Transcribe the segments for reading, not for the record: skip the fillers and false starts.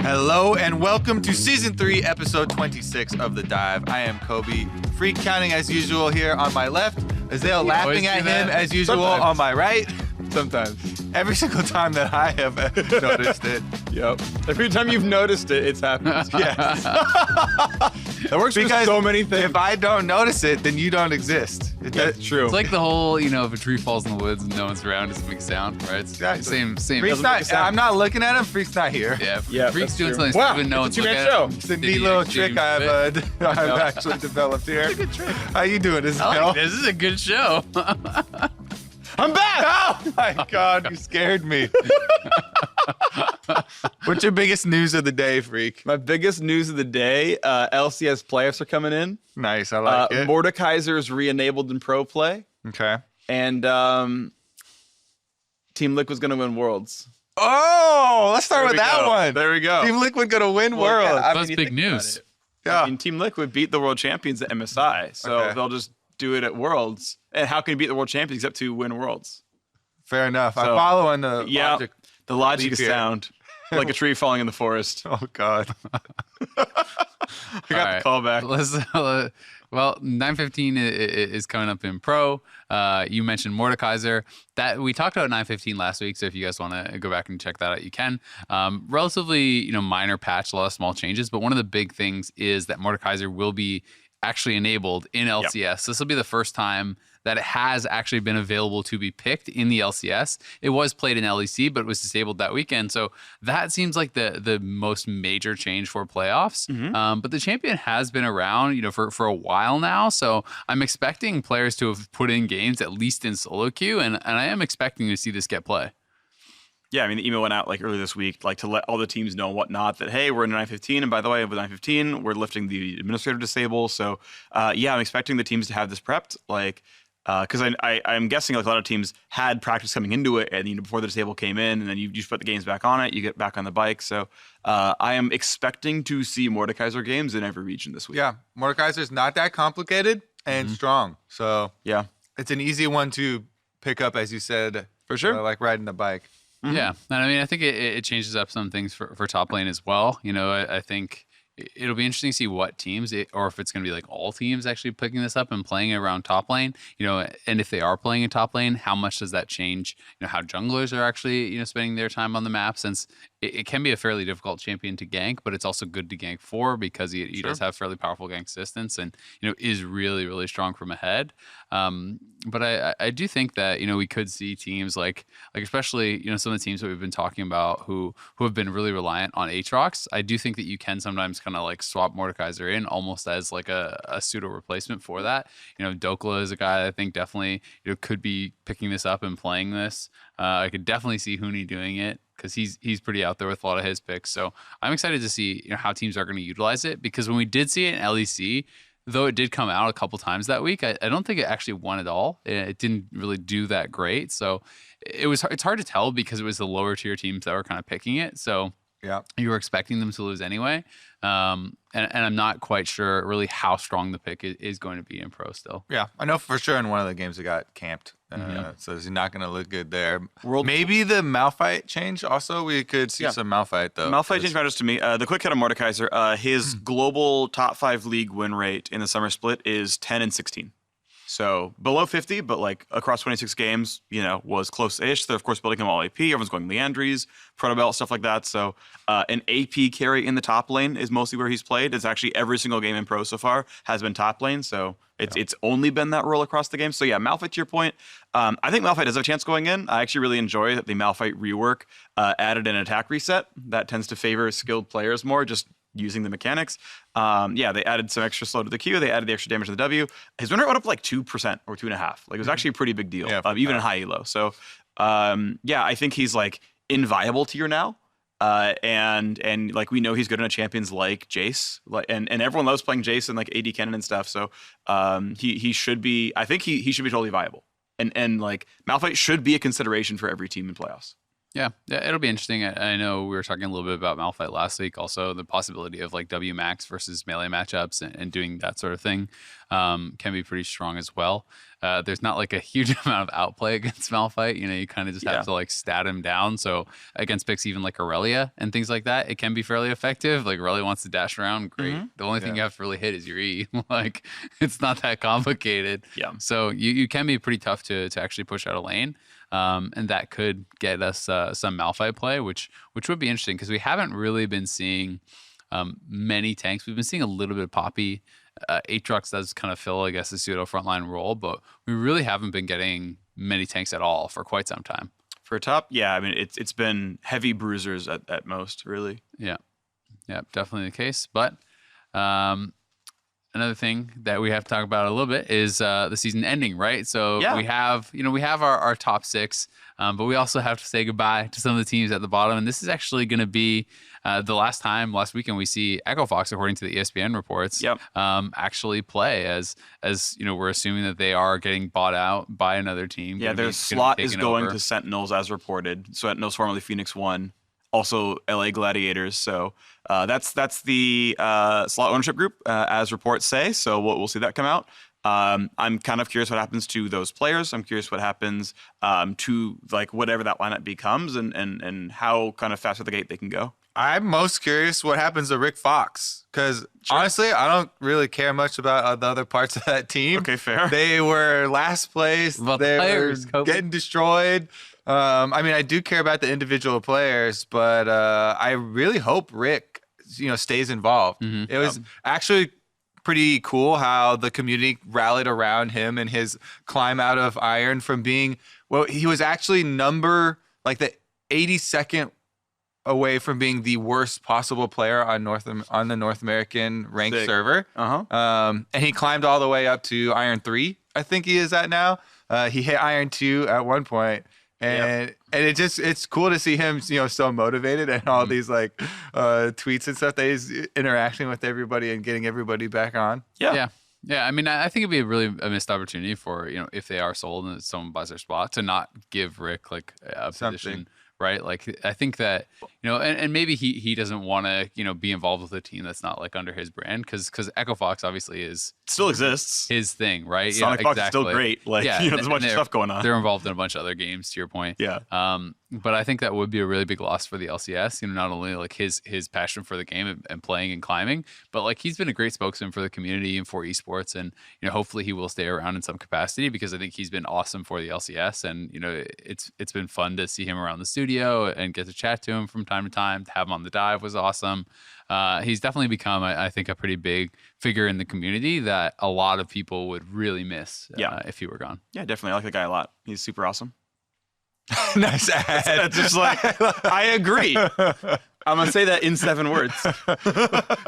Hello and welcome to Season 3, Episode 26 of The Dive. I am Kobe. Freak counting as usual here on my left. Azale laughing at him as usual on my right. Sometimes. Every single time that I have noticed it. Yep. Every time you've noticed it, it's happened. Yes. That works Because for so many things. if I don't notice it, then you don't exist. That's true. It's like the whole, if a tree falls in the woods and no one's around, it doesn't make a sound, right? It's Exactly. same. Freak's not, I'm not looking at him. Freak's not here. Yeah, Freak's that's doing true. something Wow, stupid, no it's one's a looking two-man at show. it. It's a neat little trick I've actually developed here. It's a good trick. How you doing, Azale? I like this. This is a good show. I'm back! Oh my God, you scared me. What's your biggest news of the day, Freak? My biggest news of the day, LCS playoffs are coming in. Nice, I like it. Mordekaiser is re-enabled in pro play. Okay. And Team Liquid's going to win Worlds. Oh, let's start There with we that go. one. There we go. Team Liquid gonna win Worlds. Yeah, That's you big think about news. it. Yeah. I mean, Team Liquid beat the world champions at MSI, so Okay. they'll just do it at Worlds. And how can you beat the world champions except to win Worlds? Fair enough. I So, follow on the Yeah, logic. the logic is here. sound. Like a tree falling in the forest. Oh God. I got the call back. Well, 9:15 is coming up in pro. You mentioned Mordekaiser. That we talked about 9:15 last week, so if you guys want to go back and check that out, you can. Relatively, minor patch, a lot of small changes, but one of the big things is that Mordekaiser will be actually enabled in LCS. This will be the first time that it has actually been available to be picked in the LCS. It was played in LEC, but it was disabled that weekend. So that seems like the most major change for playoffs. But the champion has been around, for a while now. So I'm expecting players to have put in games at least in solo queue, and I am expecting to see this get play. Yeah, I mean, the email went out earlier this week, to let all the teams know and whatnot that, hey, we're in 9:15, and by the way, with 9:15, we're lifting the administrative disable. So, I'm expecting the teams to have this prepped, because I'm guessing a lot of teams had practice coming into it, and before the disable came in, and then you just put the games back on it, you get back on the bike. So, I am expecting to see Mordekaiser games in every region this week. Yeah, Mordekaiser's not that complicated and strong, so Yeah, it's an easy one to pick up, as you said. for sure. Like riding a bike. Yeah, and I think it changes up some things for top lane as well. I think it'll be interesting to see what teams, or if it's going to be all teams actually picking this up and playing it around top lane. And if they are playing in top lane, how much does that change? How junglers are actually spending their time on the map, since it can be a fairly difficult champion to gank, but it's also good to gank for because he does have fairly powerful gank assistance and is really, really strong from ahead. But I do think that we could see teams like especially some of the teams that we've been talking about who have been really reliant on Aatrox. I do think that you can sometimes kind of swap Mordekaiser in almost as a pseudo replacement for that. Dokla is a guy that I think definitely could be picking this up and playing this. I could definitely see Huni doing it, because he's pretty out there with a lot of his picks. So I'm excited to see how teams are going to utilize it, because when we did see it in LEC, though it did come out a couple times that week, I don't think it actually won at all. It didn't really do that great. So it's hard to tell, because it was the lower tier teams that were kind of picking it. So Yeah. you were expecting them to lose anyway. And I'm not quite sure really how strong the pick is going to be in pro still. Yeah, I know for sure in one of the games it got camped. So is he not going to look good there? Maybe the Malphite change also. We could see some Malphite, though. Malphite change matters to me. The quick hit of Mordekaiser, his global top 5 league win rate in the summer split is 10 and 16. So below 50, but across 26 games, was close-ish. They're, of course, building him all AP. Everyone's going Leandries, Protobelt, stuff like that. So an AP carry in the top lane is mostly where he's played. It's actually every single game in pro so far has been top lane. So it's only been that role across the game. So yeah, Malphite, to your point, I think Malphite does have a chance going in. I actually really enjoy that the Malphite rework added an attack reset. That tends to favor skilled players more, just using the mechanics. They added some extra slow to the Q. They added the extra damage to the W. His win rate went up 2% or 2.5%. It was actually a pretty big deal, even in high elo. So I think he's inviolable tier now. And we know he's good in a champions like Jace, and everyone loves playing Jace and AD Cannon and stuff. So he should be. I think he should be totally viable. And Malphite should be a consideration for every team in playoffs. Yeah, it'll be interesting. I know we were talking a little bit about Malphite last week. Also, the possibility of W max versus melee matchups and doing that sort of thing can be pretty strong as well. there's not like a huge amount of outplay against Malphite. You know, you kind of just have to like stat him down. So against picks even like Aurelia and things like that, it can be fairly effective. Like Aurelia wants to dash around, great. The only thing you have to really hit is your E. Like it's not that complicated. Yeah. So you can be pretty tough to actually push out a lane. And that could get us some Malphite play, which would be interesting because we haven't really been seeing many tanks. We've been seeing a little bit of Poppy. Aatrox does kind of fill, I guess, the pseudo frontline role, but we really haven't been getting many tanks at all for quite some time. For a top, yeah, I mean, it's been heavy bruisers at most, really. Yeah, definitely the case. But another thing that we have to talk about a little bit is the season ending, right? So we have our top 6, but we also have to say goodbye to some of the teams at the bottom. And this is actually going to be the last weekend we see Echo Fox, according to the ESPN reports, actually play as we're assuming that they are getting bought out by another team. Yeah, their slot is going to Sentinels as reported. Sentinels, formerly Phoenix 1. Also LA Gladiators. So that's the slot ownership group, as reports say. So we'll see that come out. I'm kind of curious what happens to those players. I'm curious what happens to like whatever that lineup becomes and how kind of fast at the gate they can go. I'm most curious what happens to Rick Fox because honestly, I don't really care much about the other parts of that team. Okay, fair. They were last place. They were getting destroyed. I mean, I do care about the individual players, but I really hope Rick, stays involved. It was actually pretty cool how the community rallied around him and his climb out of Iron from being, he was actually the 82nd away from being the worst possible player on the North American ranked server. And he climbed all the way up to Iron 3, I think he is at now. He hit Iron 2 at one point. And it's cool to see him, so motivated and all these like tweets and stuff that he's interacting with everybody and getting everybody back on. Yeah. I mean, I think it'd be a missed opportunity for, if they are sold and someone buys their spot to not give Rick like a position. Right. Like, I think that, and maybe he doesn't want to, be involved with a team that's not like under his brand because Echo Fox obviously still exists. His thing. Right. Sonic Fox is still great. Like, there's a bunch of stuff going on. They're involved in a bunch of other games, to your point. Yeah. But I think that would be a really big loss for the LCS. Not only like his passion for the game and playing and climbing, but like he's been a great spokesman for the community and for esports. And, hopefully he will stay around in some capacity because I think he's been awesome for the LCS. And, it's been fun to see him around the studio and get to chat to him from time to time. To have him on the dive was awesome. He's definitely become, I think, a pretty big figure in the community that a lot of people would really miss if he were gone. Yeah, definitely. I like the guy a lot. He's super awesome. Nice ad. Just like, I agree. I'm gonna say that in 7 words.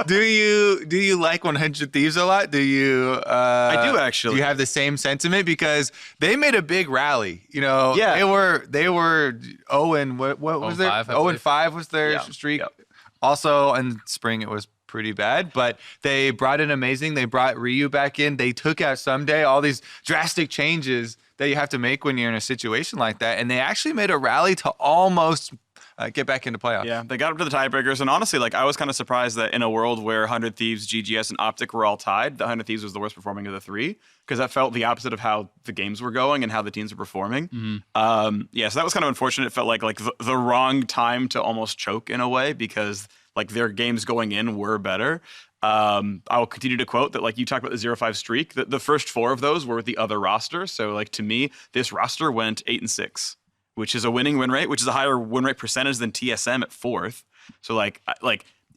Do you like 100 Thieves a lot? Do you? I do actually. Do you have the same sentiment because they made a big rally? Yeah. They were 0 and what was their 0 and 5 was their streak. Yep. Also in spring it was pretty bad, but they brought in amazing. They brought Ryu back in. They took out Someday. All these drastic changes that you have to make when you're in a situation like that, and they actually made a rally to almost get back into playoffs. Yeah, they got up to the tiebreakers, and honestly, like I was kind of surprised that in a world where 100 Thieves, GGS, and Optic were all tied, the 100 Thieves was the worst performing of the 3 because that felt the opposite of how the games were going and how the teams were performing. So that was kind of unfortunate. It felt like the wrong time to almost choke in a way because like their games going in were better. I'll continue to quote that, like you talked about the 0-5 streak, the first 4 of those were with the other roster. So like to me, this roster went 8-6, which is a winning win rate, which is a higher win rate percentage than TSM at 4th. So like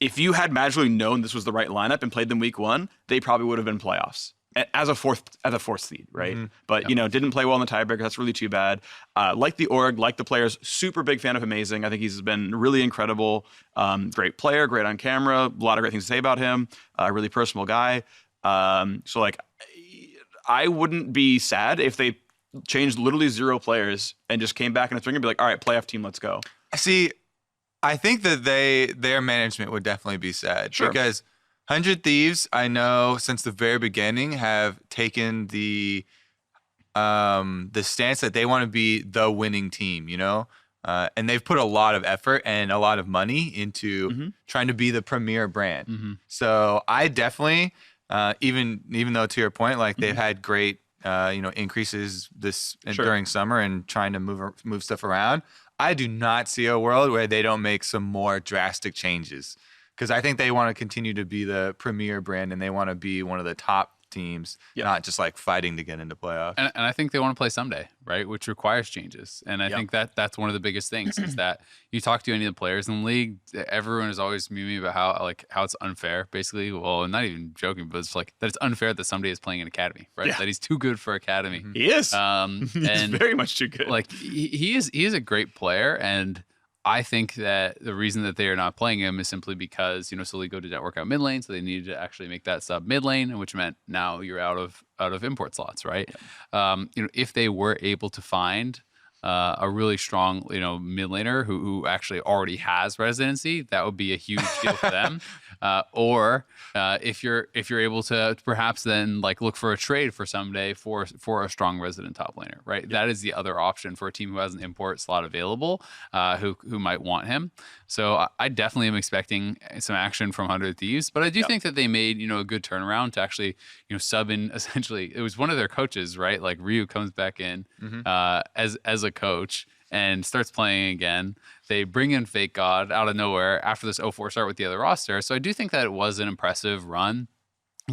if you had magically known this was the right lineup and played them week 1, they probably would have been playoffs as a fourth seed, right? But didn't play well in the tiebreaker. That's really too bad. Like the org, like the players, super big fan of Amazing. I think he's been really incredible. Great player, great on camera. A lot of great things to say about him. A really personal guy. So like, I wouldn't be sad if they changed literally 0 players and just came back in a string and be like, all right, playoff team, let's go. See, I think that their management would definitely be sad because 100 Thieves, I know since the very beginning have taken the stance that they want to be the winning team, and they've put a lot of effort and a lot of money into trying to be the premier brand. So I definitely, even though to your point, like they've had great increases this during summer and trying to move stuff around. I do not see a world where they don't make some more drastic changes, because I think they want to continue to be the premier brand and they want to be one of the top teams, not just like fighting to get into playoffs. And I think they want to play someday, right? Which requires changes. And I think that's one of the biggest things is that you talk to any of the players in the league, everyone is always mewing about how it's unfair, basically. Well, I'm not even joking, but it's like that it's unfair that somebody is playing in academy, right? Yeah. That he's too good for academy. He is. And he's very much too good. Like he is a great player, and I think that the reason that they are not playing him is simply because, Soligo did not work out mid lane, so they needed to actually make that sub mid lane, which meant now you're out of import slots, right? Yeah. If they were able to find a really strong, mid laner who actually already has residency, that would be a huge deal for them. Or if you're able to perhaps then look for a trade for someday for a strong resident top laner, right? Yeah. That is the other option for a team who has an import slot available, who might want him. So I definitely am expecting some action from 100 Thieves, but I do think that they made a good turnaround to actually sub in. Essentially, it was one of their coaches, right? Like Ryu comes back in as a coach and starts playing again. They bring in Fake God out of nowhere after this 0-4 start with the other roster. So I do think that it was an impressive run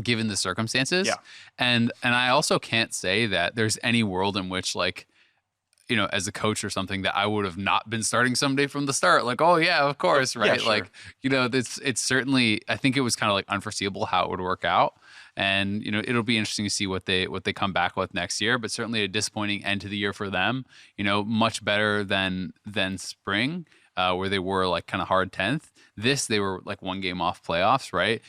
given the circumstances. Yeah. And I also can't say that there's any world in which as a coach or something that I would have not been starting someday from the start. Like, oh yeah, of course, right? Yeah, sure. It's certainly, I think it was kind of unforeseeable how it would work out. And, it'll be interesting to see what they come back with next year, but certainly a disappointing end to the year for them, much better than spring, where they were kind of hard 10th. They were one game off playoffs, right?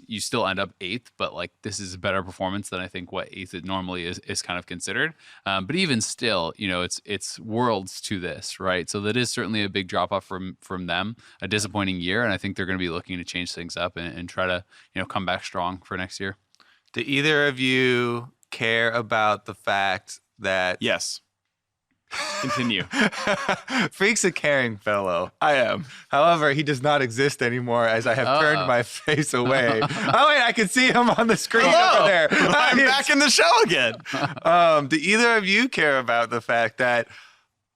You still end up 8th, but this is a better performance than I think what 8th normally is kind of considered. But even still, it's worlds to this, right? So that is certainly a big drop off from them, a disappointing year. And I think they're going to be looking to change things up and try to, come back strong for next year. Do either of you care about the fact that... Yes. Continue. Freak's a caring fellow. I am. However, he does not exist anymore as I have turned my face away. Oh, wait, I can see him on the screen over there. I'm back in the show again. Do either of you care about the fact that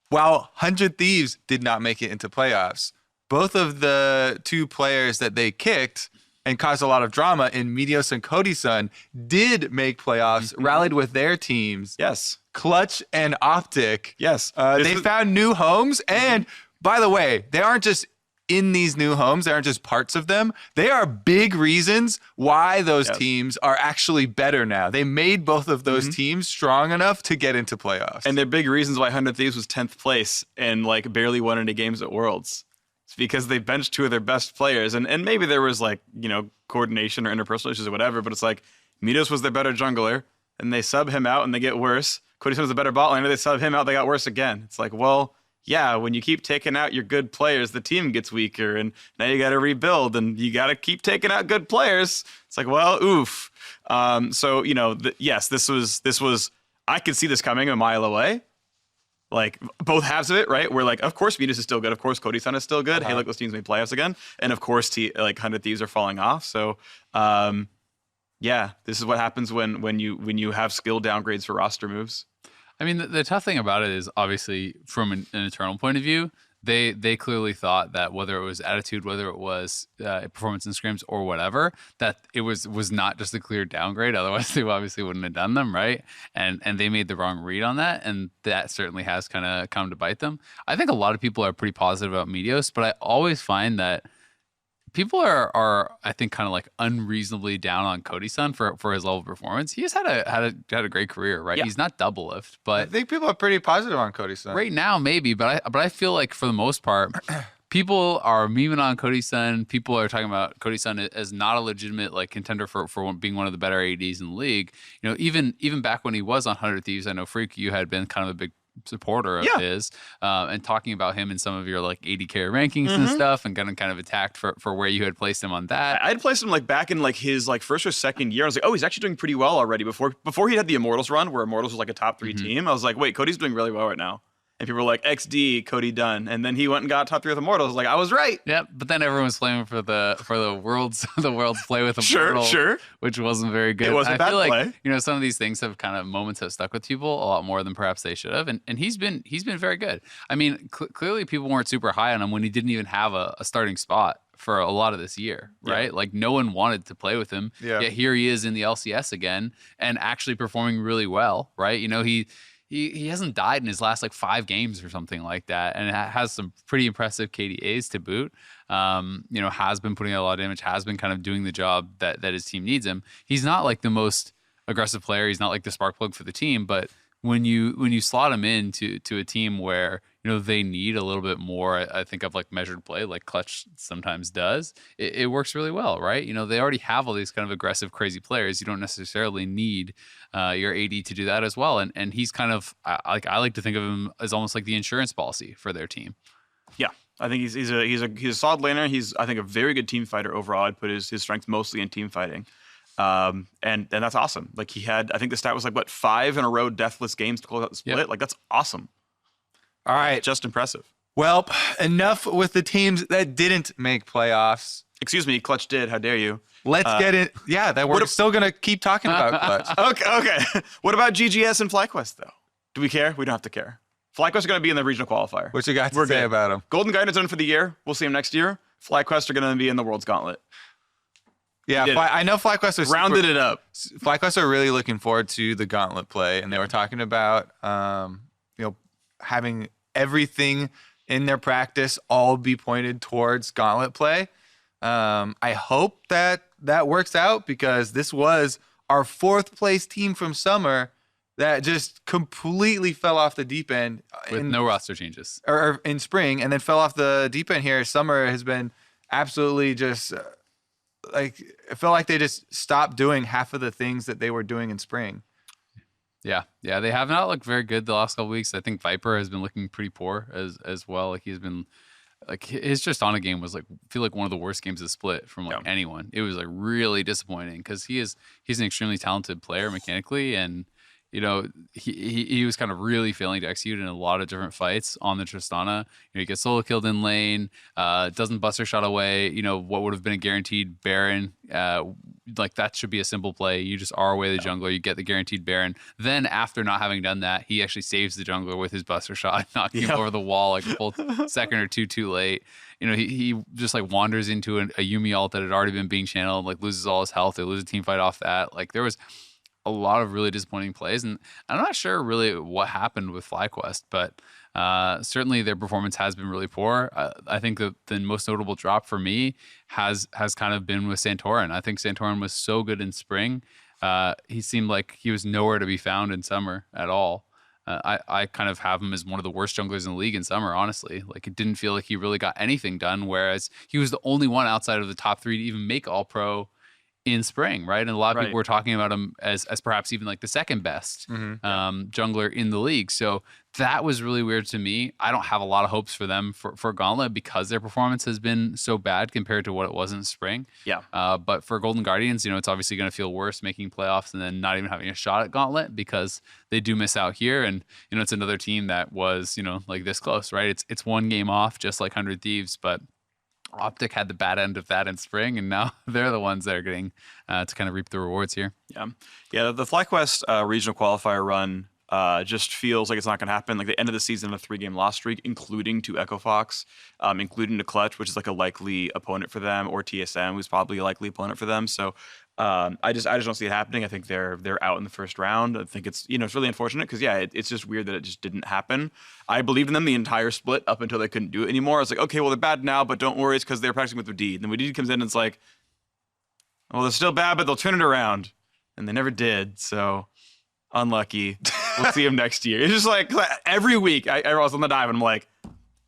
while 100 Thieves did not make it into playoffs, both of the two players that they kicked and caused a lot of drama in Meteos and Cody's son did make playoffs, rallied with their teams. Yes. Clutch and Optic. Yes. They found new homes. And by the way, they aren't just in these new homes. They aren't just parts of them. They are big reasons why those teams are actually better now. They made both of those teams strong enough to get into playoffs. And they're big reasons why 100 Thieves was 10th place and barely won any games at Worlds. It's because they benched two of their best players. And maybe there was coordination or interpersonal issues or whatever, but it's Meteos was their better jungler and they sub him out and they get worse. Cody was a better bot laner. They sub him out. They got worse again. It's when you keep taking out your good players, the team gets weaker, and now you got to rebuild, and you got to keep taking out good players. It's oof. Yes, this was. I could see this coming a mile away. Both halves of it, right? Where of course Meteos is still good. Of course Cody's son is still good. Hey, look, those teams made playoffs again, and of course 100 Thieves are falling off. So. Yeah, this is what happens when you have skill downgrades for roster moves. I mean, the tough thing about it is obviously from an internal point of view, they clearly thought that whether it was attitude, whether it was performance in scrims or whatever, that it was not just a clear downgrade. Otherwise, they obviously wouldn't have done them, right? And they made the wrong read on that, and that certainly has kind of come to bite them. I think a lot of people are pretty positive about Meteos, but I always find that people are I think kind of unreasonably down on Cody's son for his level of performance. He's had a great career, right? Yeah. He's not double lift, but I think people are pretty positive on Cody's son right now, maybe. But I feel for the most part, people are memeing on Cody's son. People are talking about Cody's son as not a legitimate contender for being one of the better ADs in the league. Even back when he was on 100 Thieves, I know Freak, you had been kind of a big supporter of his, and talking about him in some of your 80 carry rankings and stuff, and getting kind of attacked for where you had placed him on that. I had placed him back in his first or second year. I was he's actually doing pretty well already. Before he had the Immortals run, where Immortals was a top 3 team, I was wait, Cody's doing really well right now. And people were like, XD, Cody done. And then he went and got top 3 with Immortals. Like, I was right. Yep, but then everyone was playing for the world's play with Immortals, Sure. which wasn't very good. It wasn't I feel bad like play. some of these things have kind of moments have stuck with people a lot more than perhaps they should have, and he's been very good. I mean, clearly people weren't super high on him when he didn't even have a starting spot for a lot of this year, right? Like no one wanted to play with him. Yeah. Yet here he is in the LCS again and actually performing really well, right? He hasn't died in his last like 5 games or something like that, and has some pretty impressive KDAs to boot. Has been putting out a lot of damage, has been kind of doing the job that his team needs him. He's not like the most aggressive player. He's not like the spark plug for the team, but when you slot him into a team where they need a little bit more, I think, of like measured play, like Clutch sometimes does, it works really well, right? They already have all these kind of aggressive, crazy players. You don't necessarily need your AD to do that as well. And he's kind of I like to think of him as almost like the insurance policy for their team. Yeah. I think he's a solid laner. He's, I think, a very good team fighter overall. I'd put his strength mostly in team fighting. And that's awesome. Like he had, I think the stat was like 5 in a row deathless games to close out the split. Yep. Like that's awesome. All right. Just impressive. Well, enough with the teams that didn't make playoffs. Excuse me, Clutch did. How dare you? Let's get it. Yeah, that we're still going to keep talking about Clutch. Okay. What about GGS and FlyQuest, though? Do we care? We don't have to care. FlyQuest are going to be in the regional qualifier. What you got to say about them? Golden Guardians done for the year. We'll see them next year. FlyQuest are going to be in the World's Gauntlet. Yeah, I know FlyQuest was rounded it up. FlyQuest are really looking forward to the Gauntlet play, and they were talking about having everything in their practice all be pointed towards Gauntlet play. I hope that works out, because this was our 4th place team from summer that just completely fell off the deep end with no roster changes, or in spring, and then fell off the deep end here. Summer has been absolutely just it felt like they just stopped doing half of the things that they were doing in spring. Yeah, they have not looked very good the last couple weeks. I think Viper has been looking pretty poor as well. Like he's been, like his Tristana game was like, I feel like one of the worst games of split from anyone. It was like really disappointing, because he's an extremely talented player mechanically, and he was kind of really failing to execute in a lot of different fights on the Tristana. He gets solo killed in lane, doesn't buster shot away, what would have been a guaranteed Baron. Like that should be a simple play. You just R away the jungler, you get the guaranteed Baron. Then after not having done that, he actually saves the jungler with his buster shot, knocking him over the wall like a full second or two too late. He just like wanders into a Yuumi ult that had already been being channeled, like loses all his health. They lose a team fight off that. Like there was a lot of really disappointing plays, and I'm not sure really what happened with FlyQuest, but certainly their performance has been really poor. I think the most notable drop for me has kind of been with Santorin. I think Santorin was so good in spring. He seemed like he was nowhere to be found in summer at all. I kind of have him as one of the worst junglers in the league in summer, honestly. Like it didn't feel like he really got anything done, whereas he was the only one outside of the top 3 to even make All-Pro in spring, right? And a lot of people were talking about him as perhaps even like the second best jungler in the league. So that was really weird to me. I don't have a lot of hopes for them for Gauntlet, because their performance has been so bad compared to what it was in spring. Yeah. But for Golden Guardians, it's obviously going to feel worse making playoffs and then not even having a shot at Gauntlet, because they do miss out here. And, it's another team that was, like this close, right? It's 1 game off, just like 100 Thieves, but Optic had the bad end of that in spring, and now they're the ones that are getting to kind of reap the rewards here. Yeah. The FlyQuest regional qualifier run just feels like it's not going to happen. Like the end of the season, a 3-game loss streak, including to Echo Fox, including to Clutch, which is like a likely opponent for them, or TSM, who's probably a likely opponent for them. So I just don't see it happening. I think they're out in the first round. I think it's it's really unfortunate, because it's just weird that it just didn't happen. I believed in them the entire split up until they couldn't do it anymore. I was like, okay, well they're bad now, but don't worry, it's because they're practicing with Udid. And then Udid comes in and it's like, well, they're still bad, but they'll turn it around, and they never did. So unlucky. We'll see them next year. It's just like every week I was on the dive and I'm like,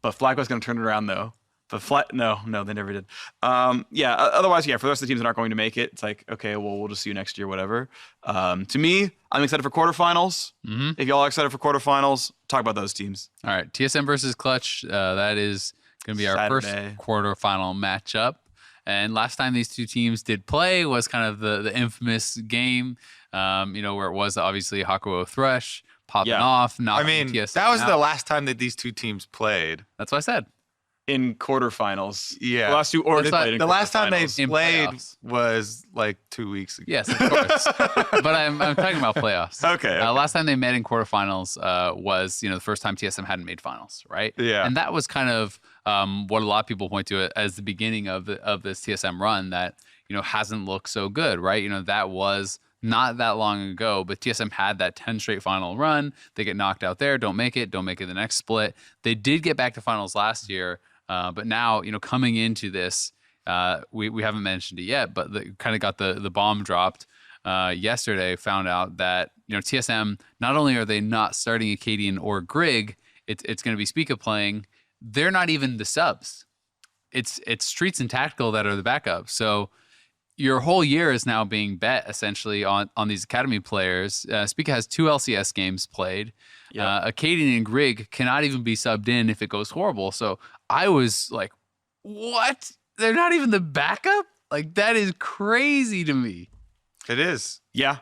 but FlyQuest's gonna turn it around though. But no, they never did. Otherwise, for the rest of the teams that aren't going to make it, it's like, okay, well, we'll just see you next year, whatever. To me, I'm excited for quarterfinals. Mm-hmm. If y'all are excited for quarterfinals, talk about those teams. All right, TSM versus Clutch. That is going to be our first quarterfinal matchup. And last time these two teams did play was kind of the infamous game, where it was obviously Hakuo Thresh popping off. I mean, TSM that was out. the last time that these two teams played. That's what I said. In quarterfinals. Yeah. The last two or That's played in The last time they quarterfinals. In played playoffs. was like 2 weeks ago. Yes, of course. But I'm talking about playoffs. Okay. Last time they met in quarterfinals was the first time TSM hadn't made finals, right? Yeah. And that was kind of what a lot of people point to as the beginning of this TSM run that hasn't looked so good, right? That was not that long ago, but TSM had that 10 straight final run. They get knocked out there, don't make it the next split. They did get back to finals last year, but now coming into this, we haven't mentioned it yet, but kind of got the bomb dropped yesterday. Found out that TSM, not only are they not starting Acadian or Grig, it's going to be Spica playing. They're not even the subs. It's Streets and Tactical that are the backup. So your whole year is now being bet essentially on these academy players. Spica has 2 LCS games played. Yeah. Acadian and Grig cannot even be subbed in if it goes horrible. So I was like, what? They're not even the backup? Like, that is crazy to me. It is. Yeah.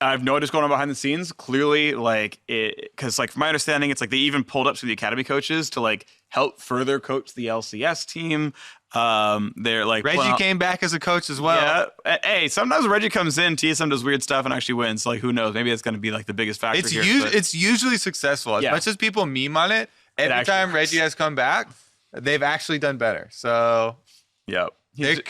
I've noticed going on behind the scenes. Clearly, because from my understanding, it's like they even pulled up to the academy coaches to like help further coach the LCS team. They're like Reggie came back as a coach as well. Yeah. Hey, sometimes Reggie comes in, TSM does weird stuff and actually wins. Like, who knows? Maybe it's going to be like the biggest factor It's here. it's usually successul. As much as people meme on it, every actually time works. Reggie has come back, they've actually done better. So yeah. they're-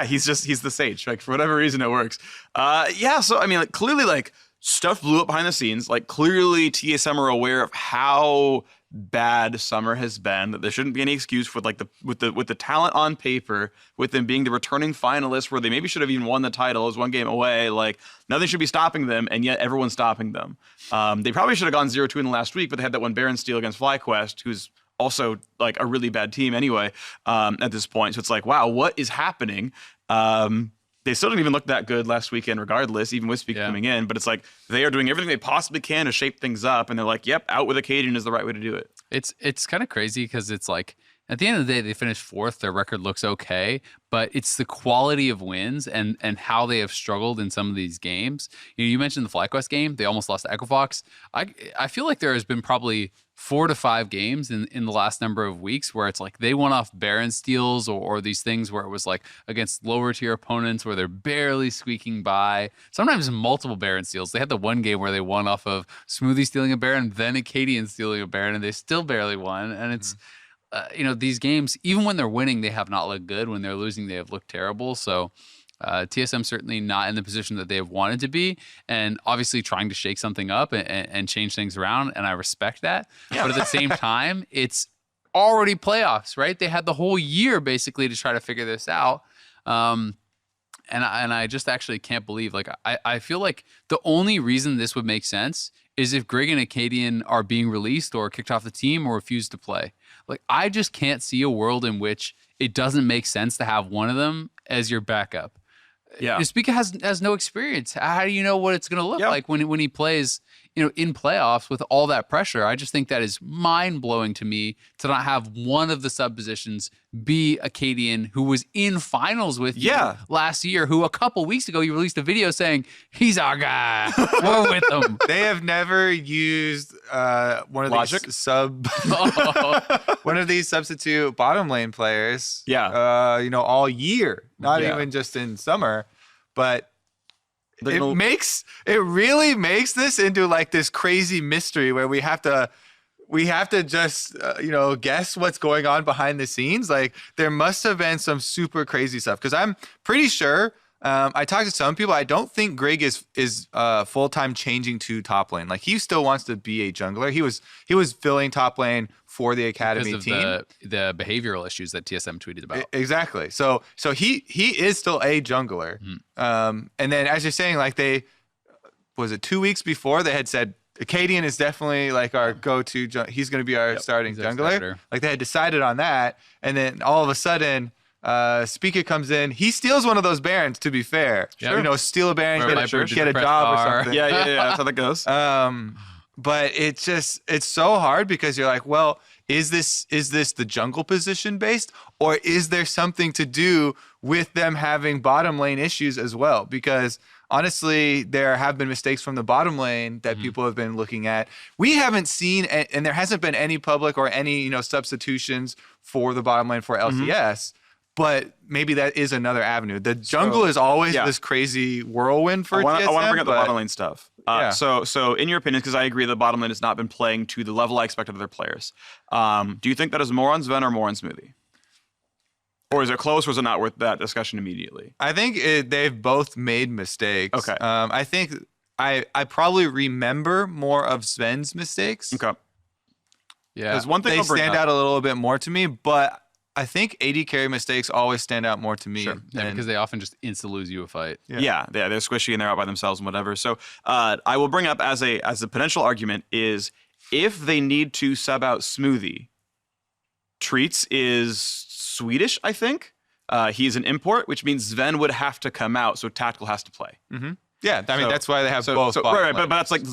He's the sage. Like, for whatever reason, it works. So I mean, like, clearly, like, stuff blew up behind the scenes. Like, clearly, TSM are aware of how bad summer has been. That there shouldn't be any excuse for with the talent on paper, with them being the returning finalists, where they maybe should have even won the title, is one game away. Like, nothing should be stopping them, and yet everyone's stopping them. They probably should have gone 0-2 in the last week, but they had that one Baron steal against FlyQuest, who's also like a really bad team anyway at this point. So it's like, wow, what is happening? They still didn't even look that good last weekend regardless, even with Speak coming in. But it's like they are doing everything they possibly can to shape things up. And they're like, yep, out with Acadian is the right way to do it. It's kind of crazy because it's like, at the end of the day, they finished 4th. Their record looks okay, but it's the quality of wins and how they have struggled in some of these games. You mentioned the FlyQuest game. They almost lost to Equifox. I feel like there has been probably 4 to 5 games in the last number of weeks where it's like they won off Baron steals or these things where it was like against lower tier opponents where they're barely squeaking by. Sometimes multiple Baron steals. They had the one game where they won off of Smoothie stealing a Baron, then Acadian stealing a Baron, and they still barely won. And it's these games, even when they're winning, they have not looked good. When they're losing, they have looked terrible. So TSM certainly not in the position that they have wanted to be, and obviously trying to shake something up and change things around, and I respect that. Yeah. But at the same time, it's already playoffs, right? They had the whole year basically to try to figure this out. And I just actually can't believe, like, I feel like the only reason this would make sense is if Grig and Acadian are being released or kicked off the team or refuse to play. Like, I just can't see a world in which it doesn't make sense to have one of them as your backup. Yeah. Spica has no experience. How do you know what it's going to look like when he plays, in playoffs with all that pressure? I just think that is mind-blowing to me to not have one of the sub positions be Acadian, who was in finals with you last year, who a couple weeks ago you released a video saying, he's our guy. We're with him. They have never used one of Logic? these one of these substitute bottom lane players. All year, not even just in summer, but it really makes this into like this crazy mystery where we have to just guess what's going on behind the scenes. Like, there must have been some super crazy stuff, because I'm pretty sure I talked to some people. I don't think Grig is full-time changing to top lane. Like, he still wants to be a jungler. He was filling top lane for the academy because team. of the behavioral issues that TSM tweeted about. Exactly. So he is still a jungler. And then, as you're saying, like, was it 2 weeks before they had said Acadian is definitely like our go-to. He's going to be our starting jungler. Like, they had decided on that, and then all of a sudden, Spica comes in. He steals one of those Barons, to be fair. Steal a Baron, get a job or something. Yeah. That's how that goes. But it's so hard because you're like, well, is this the jungle position based, or is there something to do with them having bottom lane issues as well? Because honestly, there have been mistakes from the bottom lane that people have been looking at. We haven't seen, and there hasn't been any public or any substitutions for the bottom lane for LCS. But maybe that is another avenue. The jungle is always this crazy whirlwind for TSM. I want to bring up the bottom lane stuff. So in your opinion, because I agree the bottom lane has not been playing to the level I expected of their players, do you think that is more on Sven or more on Smoothie? Or is it close, or is it not worth that discussion immediately? I think they've both made mistakes. Okay. I think I probably remember more of Sven's mistakes. Okay. Yeah. There's one thing They stand out a little bit more to me, but I think AD carry mistakes always stand out more to me. Sure. Yeah, because they often just insta lose you a fight. Yeah, they're squishy and they're out by themselves and whatever. So I will bring up as a potential argument is if they need to sub out Smoothie, Treats is Swedish, I think. He's an import, which means Sven would have to come out, so Tactical has to play. Mm-hmm. Yeah, I mean that's why they have both. Right, but that's like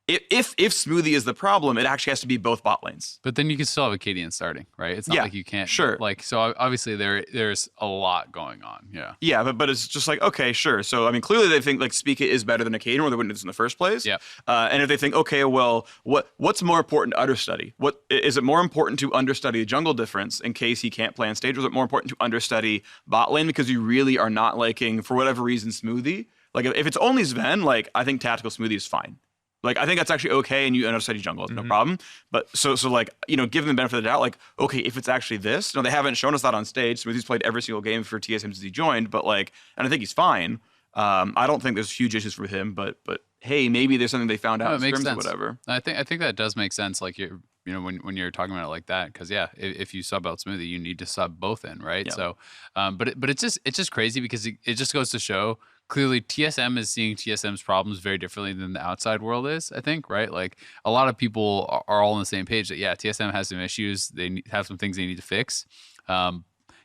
if Smoothie is the problem, it actually has to be both bot lanes. But then you can still have a Cadian starting, right? It's not like you can't. Sure. Like, so obviously there's a lot going on. Yeah. Yeah, but it's just like, okay, sure. So, I mean, clearly they think like Spica is better than a Cadian, or they wouldn't do this in the first place. Yeah. And if they think, okay, well, what's more important to understudy? What is it more important to understudy the jungle difference in case he can't play on stage, or is it more important to understudy bot lane because you really are not liking, for whatever reason, Smoothie? Like, if it's only Sven, like, I think Tactical Smoothie is fine. Like, I think that's actually okay, and you understudy jungle, it's no problem. But so like, give them the benefit of the doubt. Like, okay, if it's actually this, they haven't shown us that on stage. Smoothie's played every single game for TSM since he joined, but like, and I think he's fine. I don't think there's huge issues with him, but hey, maybe there's something they found out in scrims or whatever. I think that does make sense. Like when you're talking about it like that, because if you sub out Smoothie, you need to sub both in, right? Yeah. So, but it's just crazy because it just goes to show. Clearly, TSM is seeing TSM's problems very differently than the outside world is, I think, right? Like, a lot of people are all on the same page that, TSM has some issues. They have some things they need to fix.